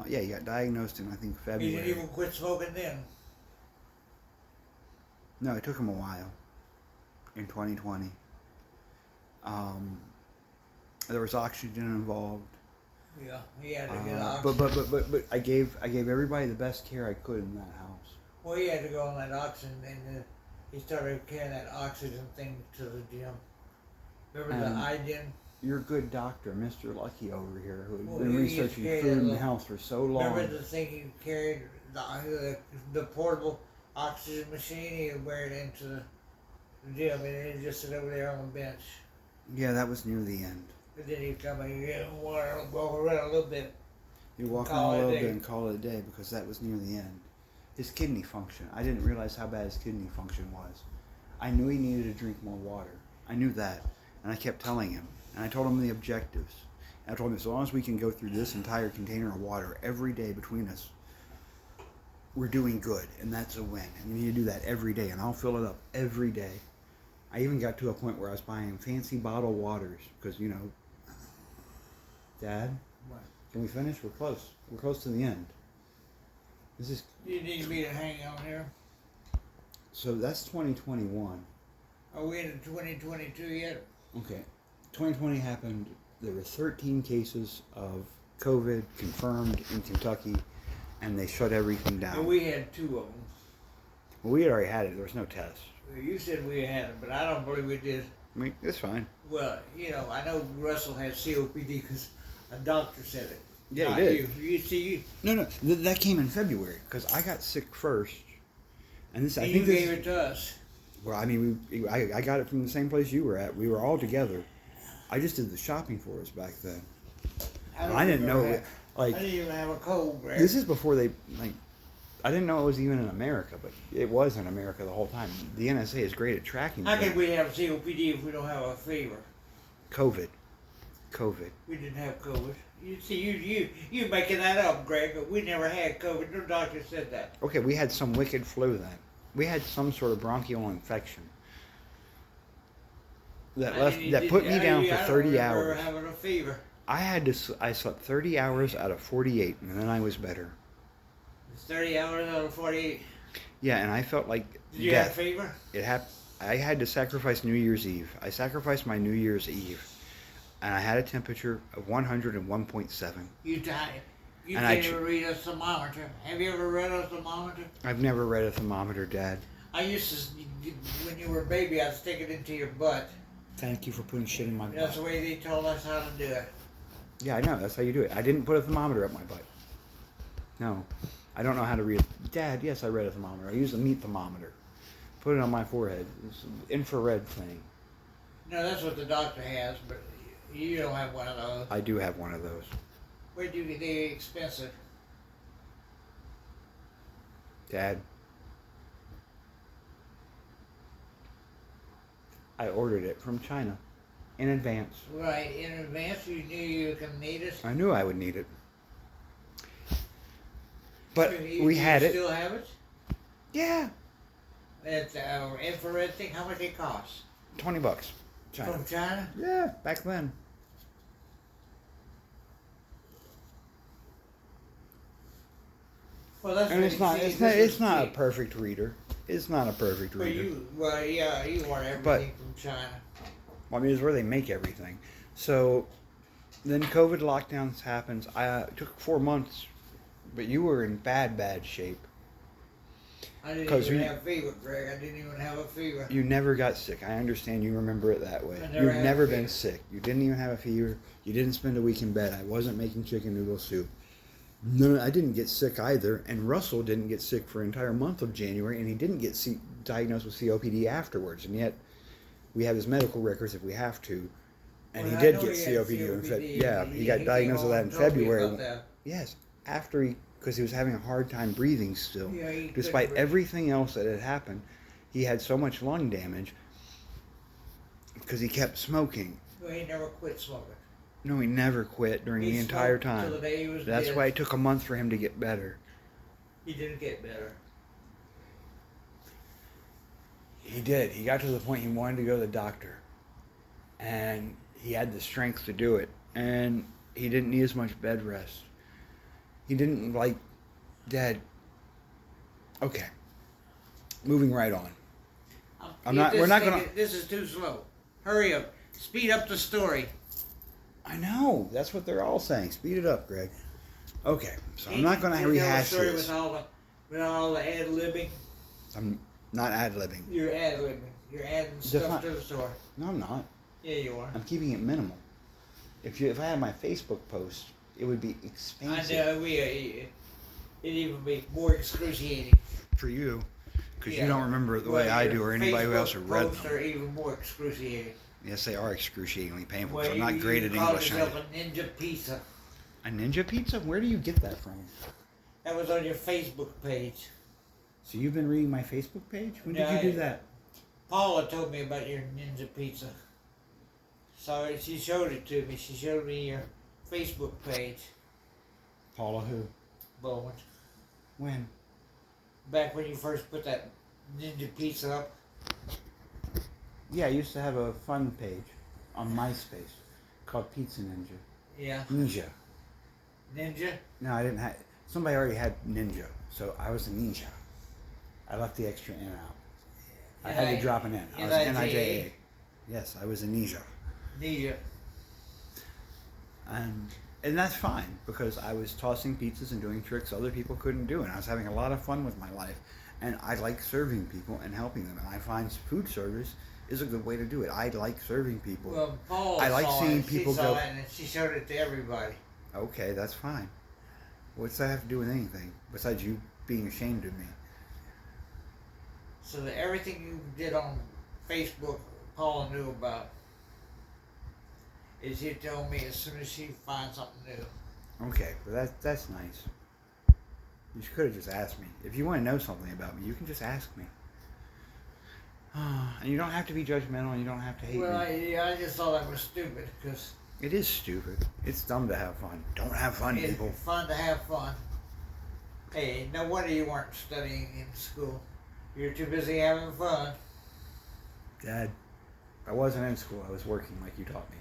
he got diagnosed in I think He February. didn't even quit smoking then. No, it took him a while. In 2020, there was oxygen involved. Yeah, he had to get oxygen. But I gave everybody the best care I could in that house. Well, he had to go on that oxygen, and he started carrying that oxygen thing to the gym. Remember And the iGen? Your good doctor, Mr. Lucky over here, who had Well, been he used to researching carry food that and little- health for so long. Remember the thing he carried, the portable oxygen machine? He would wear it into the gym, and he'd just sit over there on the bench. Yeah, that was near the end. But then he'd come and get water, walk around a little bit. He'd walk Call on it a a little day. bit and call it a day because that was near the end. His kidney function. I didn't realize how bad his kidney function was. I knew he needed to drink more water. I knew that. And I kept telling him. And I told him the objectives. And I told him as long as we can go through this entire container of water every day between us, we're doing good. And that's a win. And you need to do that every day. And I'll fill it up every day. I even got to a point where I was buying fancy bottled waters because, Dad, What? can we finish? We're close. We're close to the end. This is You need me to hang on here. so that's 2021. Are we in 2022 yet? Okay. 2020 happened. There were 13 cases of COVID confirmed in Kentucky, and they shut everything down. And we had 2 of them. Well, we had already had it. There was no test. You said we had it, but I don't believe we did. I mean, it's fine. Well, I know Russell had COPD because a doctor said it. Yeah, Not he did. You see, No. That came in February because I got sick first, and this I you think this. gave it to us. Well, I mean, I got it from the same place you were at. We were all together. I just did the shopping for us back then. I didn't know. I didn't even have a cold, Greg. This is before they I didn't know it was even in America, but it was in America the whole time. The NSA is great at tracking How things. can we have COPD if we don't have a fever? COVID. We didn't have COVID. You see, you making that up, Greg. But we never had COVID. No doctor said that. Okay, we had some wicked flu then. We had some sort of bronchial infection that put me down for 30 I hours. don't remember having a fever. I slept 30 hours out of 48, and then I was better. It's 30 hours out of 48. Yeah, and I felt like Did you have a death. fever? It happened. I had to sacrifice New Year's Eve. I sacrificed my New Year's Eve, and I had a temperature of 101.7. You died. You And can't even read a thermometer. Have you ever read a thermometer? I've never read a thermometer, Dad. I used to, when you were a baby, I'd stick it into your butt. Thank you for putting shit in my That's the butt. way they told us how to do it. Yeah, I know. That's how you do it. I didn't put a thermometer up my butt. No. I don't know how to read it. Dad, yes, I read a thermometer. I used a meat thermometer. Put it on my forehead. It's an infrared thing. No, that's what the doctor has, but you don't have one of those. I do have one of those. Where do you get they expensive? Dad. I ordered it from China. in advance. Right, in advance you knew you can need it. I knew I would need it. But You we had it. Still have it? Yeah. It's infrared thing. How much it cost? $20. China. From China? Yeah, back then. Well, that's And what it's not. see, It's this not. is It's not a cheap. perfect reader. It's not a perfect But reader. you want everything But- from China. I mean, it's where they make everything. So then COVID lockdowns happens. It took 4 months, but you were in bad shape. I didn't 'Cause even you- have fever, Greg. I didn't even have a fever. You never got sick. I understand you remember it that way. I never You've had never a been fever. sick. You didn't even have a fever. You didn't spend a week in bed. I wasn't making chicken noodle soup. No, I didn't get sick either. And Russell didn't get sick for an entire month of January, and he didn't get diagnosed with COPD afterwards. And yet, we have his medical records if we have to. And Well, he I did know get he had COPD. Yeah, he got came diagnosed with home that in and told me February. about that. Yes, after because he was having a hard time breathing still. Yeah, he Despite couldn't breathe. everything else that had happened, he had so much lung damage because he kept smoking. Well, he never quit smoking. No, he never quit during He the entire smoked till time. the day he was That's dead. why it took a month for him to get better. He didn't get better. He did. He got to the point he wanted to go to the doctor. And he had the strength to do it. And he didn't need as much bed rest. He didn't Dad. Okay. Moving right on. I'm You not- we're just not think gonna- This is too slow. Hurry up. Speed up the story. I know. That's what they're all saying. Speed it up, Greg. Okay. So I'm Ain't not going you to tell a rehash story this. With all the ad-libbing. I'm not ad-libbing. You're ad-libbing. You're adding stuff Define- to the story. No, I'm not. Yeah, you are. I'm keeping it minimal. If I had my Facebook post, it would be I expansive know. It'd even be more excruciating. for you, because Yeah. you don't remember it the way Well, I your do, or anybody who else who Facebook read posts them. are even more excruciating. Yes, they are excruciatingly painful. Well, So I'm not great at you call English. yourself a ninja pizza. A ninja pizza? Where do you get that from? That was on your Facebook page. So you've been reading my Facebook page? When did Yeah, you do that? Paula told me about your ninja pizza. So she showed it to me. She showed me your Facebook page, Paula who? Bowman. When? Back when you first put that ninja pizza up. Yeah, I used to have a fun page on MySpace called Pizza Ninja. Yeah. Ninja. Ninja? No, I didn't have. Somebody already had Ninja, so I was a ninja. I left the extra N out. I had to drop an N. I was N-I-J-A. Yes, I was a ninja. Ninja. And that's fine, because I was tossing pizzas and doing tricks other people couldn't do, and I was having a lot of fun with my life. And I like serving people and helping them, and I find food service is a good way to do it. I like serving people. Well, Paul I like saw seeing it. people she saw go- it and she showed it to everybody. Okay, that's fine. What's that have to do with anything, besides you being ashamed of me? So that everything you did on Facebook, Paula knew about. Is she told me as soon as she finds something new. Okay, well that's nice. You could have just asked me. If you want to know something about me, you can just ask me. And you don't have to be judgmental, and you don't have to hate Well, me. I just thought that was stupid because It is stupid. It's dumb to have fun. Don't have fun, it's people. fun to have fun. Hey, no wonder you weren't studying in school. You're too busy having fun. Dad, I wasn't in school. I was working like you taught me.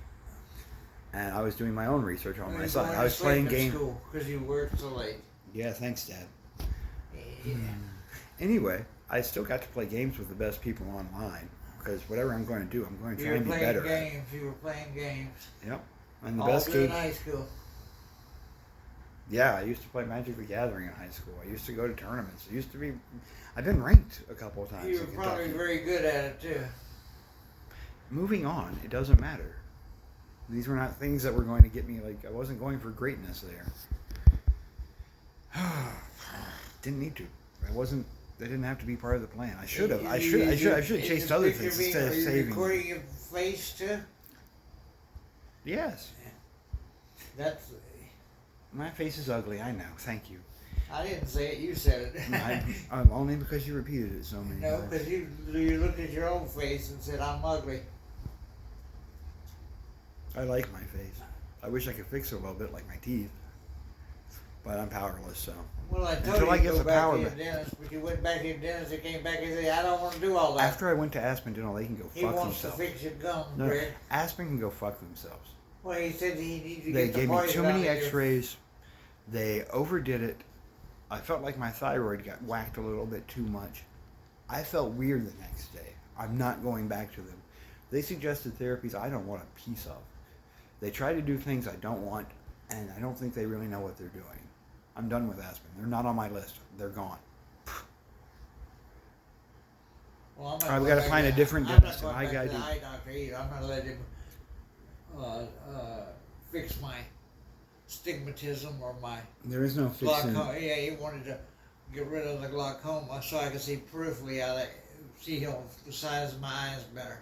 And I was doing my own research on You my were side. going I to was sleep playing in games. school because you worked so late. Yeah, thanks, Dad. Yeah. Anyway, I still got to play games with the best people online. Because whatever I'm going to do, I'm going to You try were and be playing better at. games. You were playing games. Yep. And the All best through game. high school. Yeah, I used to play Magic the Gathering in high school. I used to go to tournaments. I've been ranked a couple of times You were in probably Kentucky. very good at it too. Moving on, it doesn't matter. These were not things that were going to get me, I wasn't going for greatness there. Didn't need to. That didn't have to be part of the plan. I should have. I should have chased other things instead of Are you saving. recording your face too? Yes. That's. My face is ugly, I know. Thank you. I didn't say it. You said it. Only because you repeated it so many No, times. because you looked at your own face and said I'm ugly. I like my face. I wish I could fix it a little bit like my teeth. But I'm powerless, so. Well, I told Until you I to get go the back power to your back. dentist, but you went back to your dentist and came back and said, I don't want to do all that. After I went to Aspen Dental, they can go He fuck wants themselves. to fix your gums, No, Greg. Aspen can go fuck themselves. Well, he said he needs to They get the gave me poison too out many of your- x-rays. They overdid it. I felt like my thyroid got whacked a little bit too much. I felt weird the next day. I'm not going back to them. They suggested therapies I don't want a piece of. They try to do things I don't want, and I don't think they really know what they're doing. I'm done with Aspen. They're not on my list. They're gone. Well, I'm not I've going gotta back find to- a different I'm dentist, not and going I back gotta to the do- eye doctor either. I'm gonna let him fix my stigmatism or my There is no fixing. glaucoma. Yeah, he wanted to get rid of the glaucoma so I could see peripherally out of see the size of my eyes better.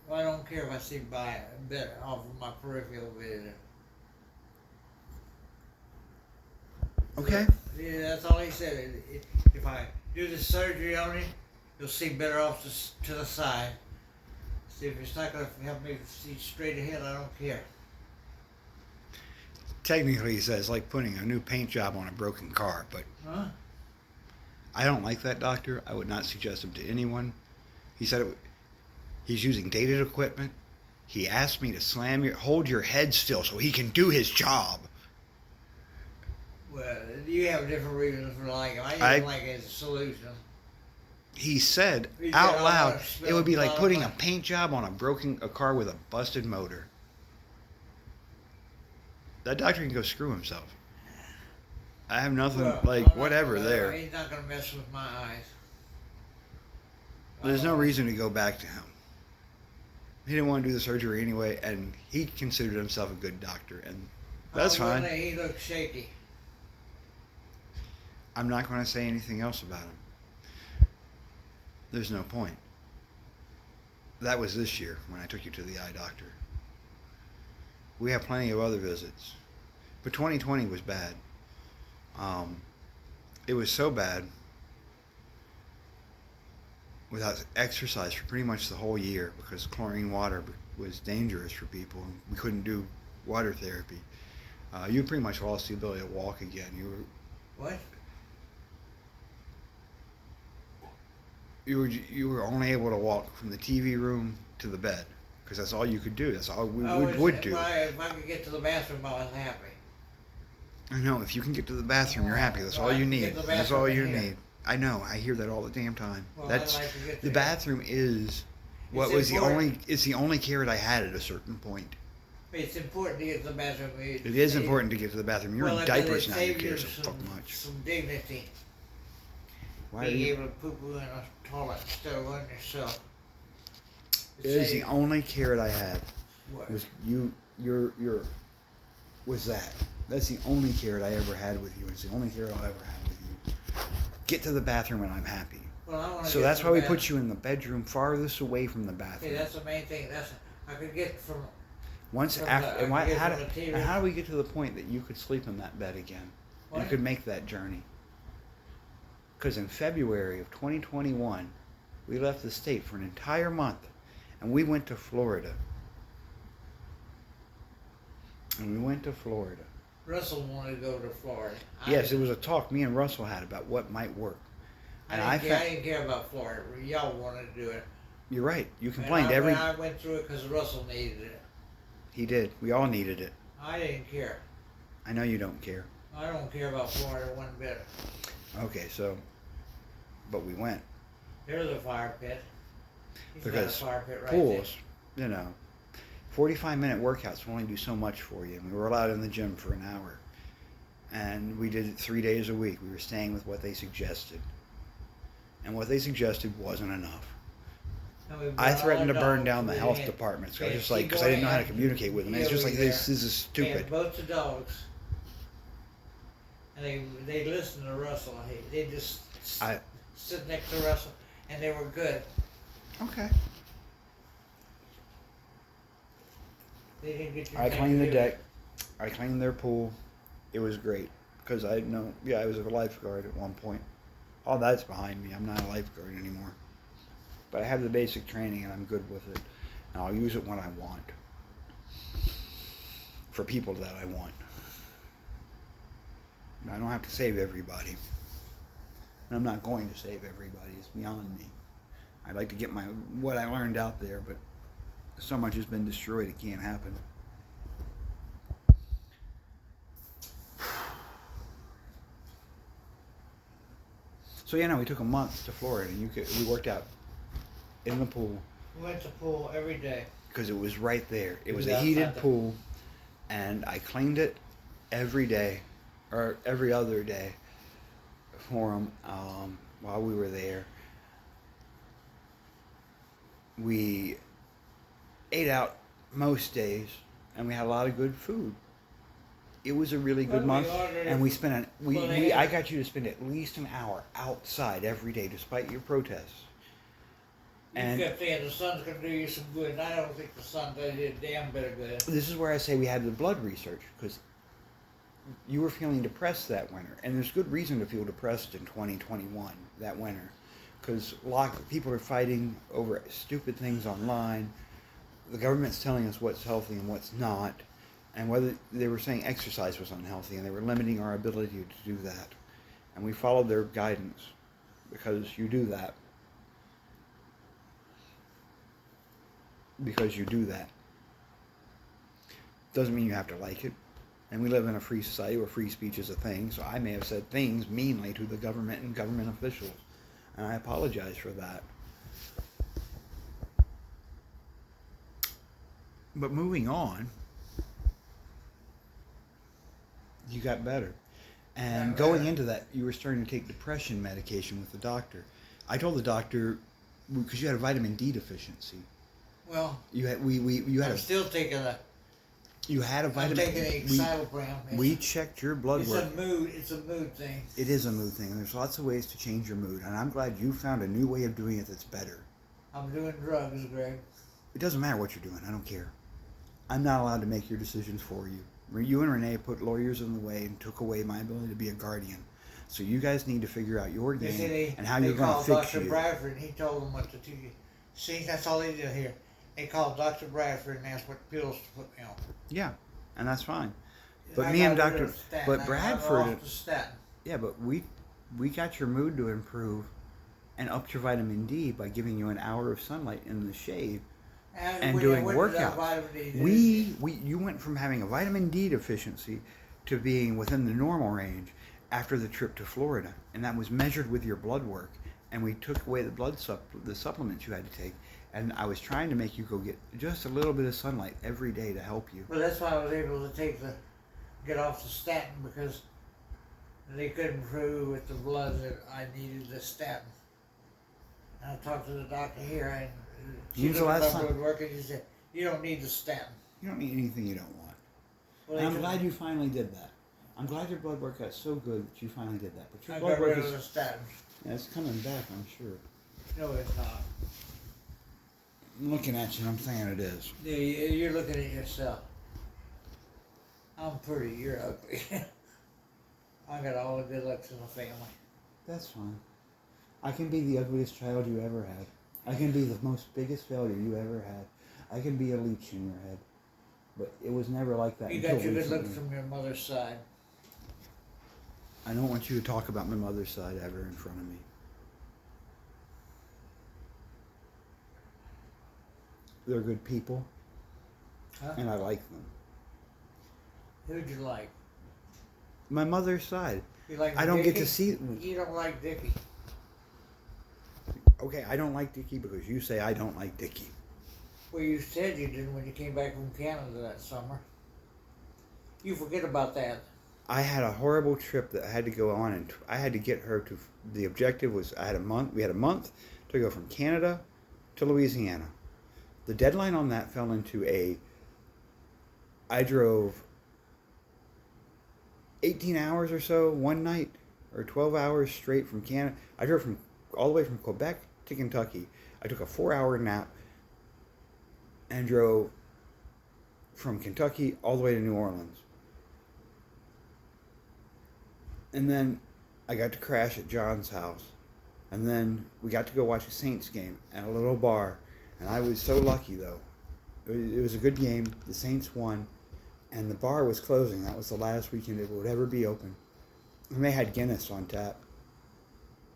Well, I don't care if I see by better off of my peripheral vision. Okay. Yeah, that's all he said. If I do the surgery on it, you'll see better off to the side. See, if it's not going to help me see straight ahead, I don't care. Technically, he says like putting a new paint job on a broken car, but Huh? I don't like that doctor. I would not suggest him to anyone. He said he's using dated equipment. He asked me to hold your head still so he can do his job. Well, you have different reasons for liking him. I I- don't like it as a solution. He said He out said, loud, "I'm gonna it would be spend a like lot of putting a money." paint job on a car with a busted motor. That doctor can go screw himself. I have nothing, Well, like, I'm not whatever gonna- there. He's not going to mess with my eyes. There's no reason to go back to him. He didn't want to do the surgery anyway, and he considered himself a good doctor, and that's fine. He looks shaky. I'm not going to say anything else about him. There's no point. That was this year when I took you to the eye doctor. We have plenty of other visits. But 2020 was bad. It was so bad without exercise for pretty much the whole year because chlorine water was dangerous for people. And we couldn't do water therapy. You pretty much lost the ability to walk again. What? You were only able to walk from the TV room to the bed because that's all you could do. That's all we would do. If I could get to the bathroom, I was happy. I know. If you can get to the bathroom, you're happy. That's all Well, I you can need. get to the That's all bathroom you in here. need. I know. I hear that all the damn time. Well, That's I'd like to get the there. bathroom is what It's was the important. only. It's the only care that I had at a certain point. It's important to get to the bathroom. It is important to get to the bathroom. You're Well, in it diapers now. You saves care so some, fucking much. some dignity. Why are Being you? able to poo-poo in a toilet instead of on yourself. It is the only care I had. What? Was was that. That's the only care I ever had with you. It's the only care I'll ever have with you. Get to the bathroom and I'm happy. Well, I wanna So get that's to why the we bathroom. put you in the bedroom farthest away from the bathroom. See, that's the main thing. I could get from. Once from after, the- and why, I could how, get do, from the TV. and how do we get to the point that you could sleep in that bed again? You What? could make that journey. Because in February of 2021, we left the state for an entire month, and we went to Florida. Russell wanted to go to Florida. Yes, it was a talk me and Russell had about what might work. And I I didn't care about Florida. Y'all wanted to do it. You're right. You And complained I went through it because Russell needed it. He did. We all needed it. I didn't care. I know you don't care. I don't care about Florida one bit. Okay, so, but we went. There's a fire pit. He's got a Because fire pit right pools, 45-minute workouts will only do so much for you. And we were allowed in the gym for an hour. And we did it 3 days a week. We were staying with what they suggested. And what they suggested wasn't enough. there. And we I brought threatened to all our burn down dogs. the We health had- departments. I we was had just like, because I didn't know how to Seaboy communicate with them. And it's and just like, Yogi this is We stupid. had boats of dogs. And they listened to Russell. They just I- sit next to Russell, and they were good. Okay. They didn't get your I cleaned the negativity. deck. I cleaned their pool. It was great. Because I know, I was a lifeguard at one point. All that's behind me. I'm not a lifeguard anymore. But I have the basic training and I'm good with it. and I'll use it when I want. For people that I want. I don't have to save everybody. And I'm not going to save everybody. It's beyond me. I'd like to get what I learned out there, but so much has been destroyed it can't happen. So we took a month to Florida. We worked out in the pool. We went to pool every day. Because it was right there. It was a outside heated the- pool, and I cleaned it every day, or every other day, for them while we were there. We ate out most days, and we had a lot of good food. It was a really good Well, we month, ordered and we it- spent well, they I had- got you to spend at least an hour outside every day, despite your protests. And You kept saying the sun's going to do you some good, and I don't think the sun does you a damn bit of good. this is where I say we had the blood research, because you were feeling depressed that winter, and there's good reason to feel depressed in 2021 that winter, because a lot of people are fighting over stupid things online. The government's telling us what's healthy and what's not, and whether they were saying exercise was unhealthy, and they were limiting our ability to do that, and we followed their guidance because you do that. Because you do that. Doesn't mean you have to like it. And we live in a free society where free speech is a thing, so I may have said things meanly to the government and government officials. And I apologize for that. But moving on, you got better. And Got going better. into that, you were starting to take depression medication with the doctor. I told the doctor, because you had a vitamin D deficiency. Well, You had you had I'm still taking a. you had a I'm vitamin. taking a Xylobram. we checked your blood It's work. a mood. It's a mood thing. It is a mood thing, and there's lots of ways to change your mood. And I'm glad you found a new way of doing it that's better. I'm doing drugs, Greg. It doesn't matter what you're doing. I don't care. I'm not allowed to make your decisions for you. You and Renee put lawyers in the way and took away my ability to be a guardian. So you guys need to figure out your They game say and how you're going to called fix Dr. you. Bradford, and he told them what to do. See, that's all they did here. They called Dr. Bradford and asked what pills to put me on. Yeah, and that's fine. But I me and got rid Dr. of statin. But I got Bradford, off the statin. yeah, but we got your mood to improve and upped your vitamin D by giving you an hour of sunlight in the shade and we doing went to that workouts. vitamin D, You went from having a vitamin D deficiency to being within the normal range after the trip to Florida, and that was measured with your blood work. And we took away the supplements you had to take, and I was trying to make you go get just a little bit of sunlight every day to help you. Well, that's why I was able to get off the statin, because they couldn't prove with the blood that I needed the statin. And I talked to the doctor here, and she When's the looked at last my time- blood work, and she said, "You don't need the statin." You don't need anything you don't want. Well, And they I'm took- glad you finally did that. I'm glad your blood work got so good that you finally did that. But your I blood got work rid of the is statin. it's coming back, I'm sure. No, it's not. I'm looking at you and I'm saying it is. Yeah, you're looking at yourself. I'm pretty, you're ugly. I got all the good looks in the family. That's fine. I can be the ugliest child you ever had. I can be the most biggest failure you ever had. I can be a leech in your head. But it was never like that You until got your good recently. looks from your mother's side. I don't want you to talk about my mother's side ever in front of me. They're good people, Huh? and I like them. Who'd you like? My mother's side. You like I don't get Dickie? to see. You don't like Dickie. Okay, I don't like Dickie because you say I don't like Dickie. Well, you said you didn't when you came back from Canada that summer. You forget about that. I had a horrible trip that I had to go on, and I had to get her to. The objective was I had a month. We had a month to go from Canada to Louisiana. The deadline on that fell into I drove 18 hours or so one night, or 12 hours straight from Canada. I drove all the way from Quebec to Kentucky. I took a 4-hour nap and drove from Kentucky all the way to New Orleans. And then I got to crash at John's house. And then we got to go watch a Saints game at a little bar. And I was so lucky, though. It was a good game. The Saints won, and the bar was closing. That was the last weekend it would ever be open. And they had Guinness on tap.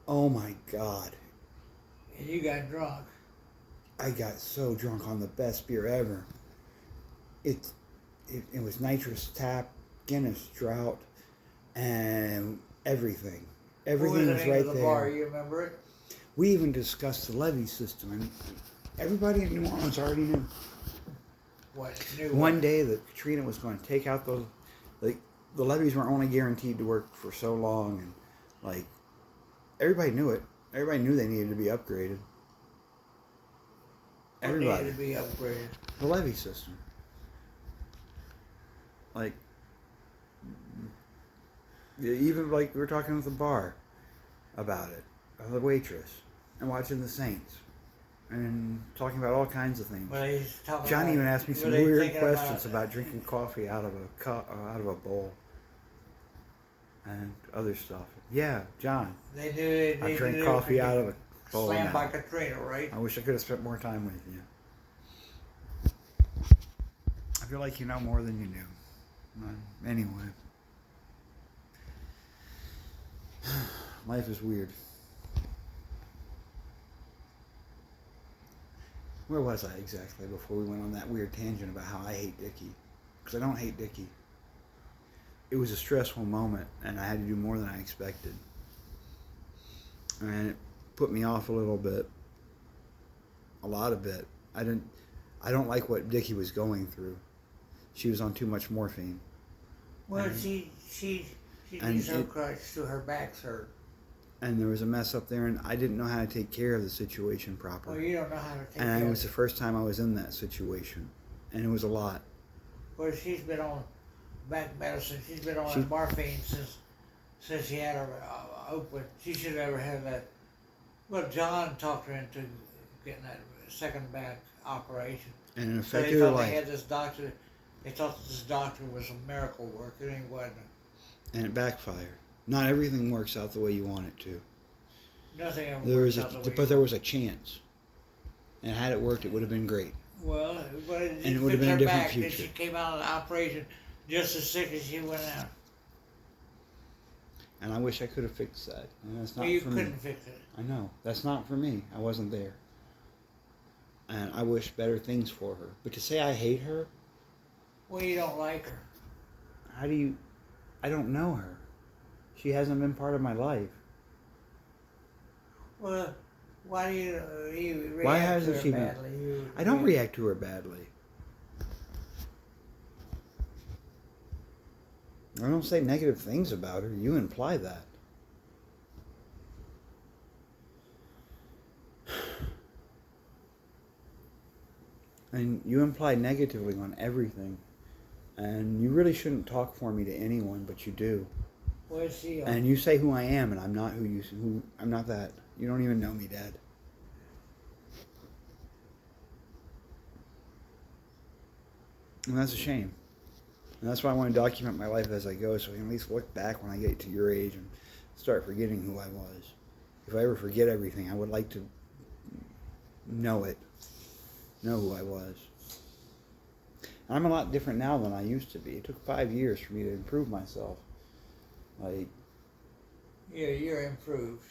Oh my God. And you got drunk. I got so drunk on the best beer ever. It was nitrous tap, Guinness drought, and everything. Everything was right the there. bar, you remember it? We even discussed the levy system, and everybody in New Orleans already knew. What? Knew One what? day that Katrina was going to take out those, like, the levees were only guaranteed to work for so long, and like everybody knew it. Everybody knew they needed to be upgraded. What Everybody. needed to be upgraded. The levy system. Like, even like we were talking at the bar about it, the waitress, and watching the Saints, and talking about all kinds of things. Well, he's talking John about, even asked me some were they weird thinking questions about drinking coffee out of a cup, out of a bowl, and other stuff. Yeah, John, They knew I they drank knew coffee they out of a bowl. slammed now. by Katrina, right? I wish I could have spent more time with you. I feel like you know more than you knew. Anyway, life is weird. Where was I exactly before we went on that weird tangent about how I hate Dickie? Because I don't hate Dickie. It was a stressful moment, and I had to do more than I expected. And it put me off a little bit. A lot of bit. I don't like what Dickie was going through. She was on too much morphine. Well, And- she and needs her it- crutch to her back's hurt. And there was a mess up there, and I didn't know how to take care of the situation Well, properly. you don't know how to take And care it of was the it. first time I was in that situation. And it was a lot. Well, she's been on back medicine. She's been on She- morphine since she had her open. She should have ever had that. Well, John talked her into getting that second back operation. And it So they affected her thought they life. had this doctor. They thought that this doctor was a miracle worker, and he wasn't. And it backfired. Not everything works out the way you want it to. Nothing ever There was works out the way but there was a chance. And had it worked, it would have been great. Well, but it And it would have fixed been a her different back. Then future. she came out of the operation just as sick as she went out. And I wish I could have fixed that. And that's not Well, you for couldn't me. fix it. I know. That's not for me. I wasn't there. And I wish better things for her. But to say I hate her, Well, you don't like her. how do you... I don't know her. She hasn't been part of my life. Well, why do you react Why to hasn't her she been- badly? I don't react to her badly. I don't say negative things about her. You imply that. And you imply negatively on everything. And you really shouldn't talk for me to anyone, but you do. Where's she? And you say who I am, and I'm not I'm not that. You don't even know me, Dad. And that's a shame. And that's why I want to document my life as I go, so I can at least look back when I get to your age and start forgetting who I was. If I ever forget everything, I would like to know it. Know who I was. And I'm a lot different now than I used to be. It took 5 years for me to improve myself. Like, Yeah, you're improved.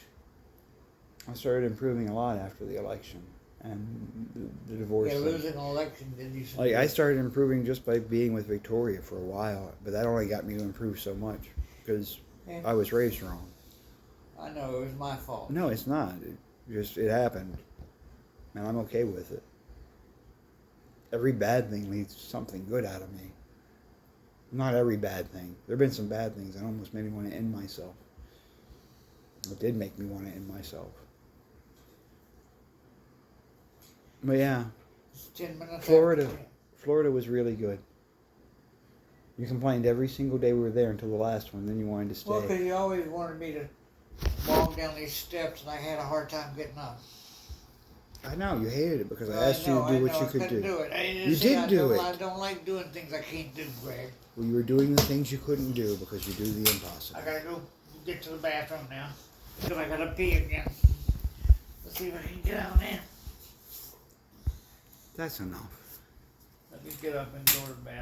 I started improving a lot after the election and the divorce. Yeah, thing. losing an election did you? Like, I started improving just by being with Victoria for a while, but that only got me to improve so much because Yeah. I was raised wrong. I know it was my fault. No, it's not. It happened, and I'm okay with it. Every bad thing leads something good out of me. Not every bad thing. There have been some bad things that almost made me want to end myself. It did make me want to end myself. But yeah, It's 10 minutes. Florida. after 10. Florida was really good. You complained every single day we were there until the last one, then you wanted to stay. Well, because you always wanted me to walk down these steps, and I had a hard time getting up. I know, you hated it because I Well, asked you to do what you could couldn't do. it. I You see, did I do don't, it. I don't like doing things I can't do, Greg. Well, you were doing the things you couldn't do because you do the I impossible. gotta go get to the bathroom now. Because I gotta pee again. Let's see if I can get out there. That's enough. Let me get up and go to bed.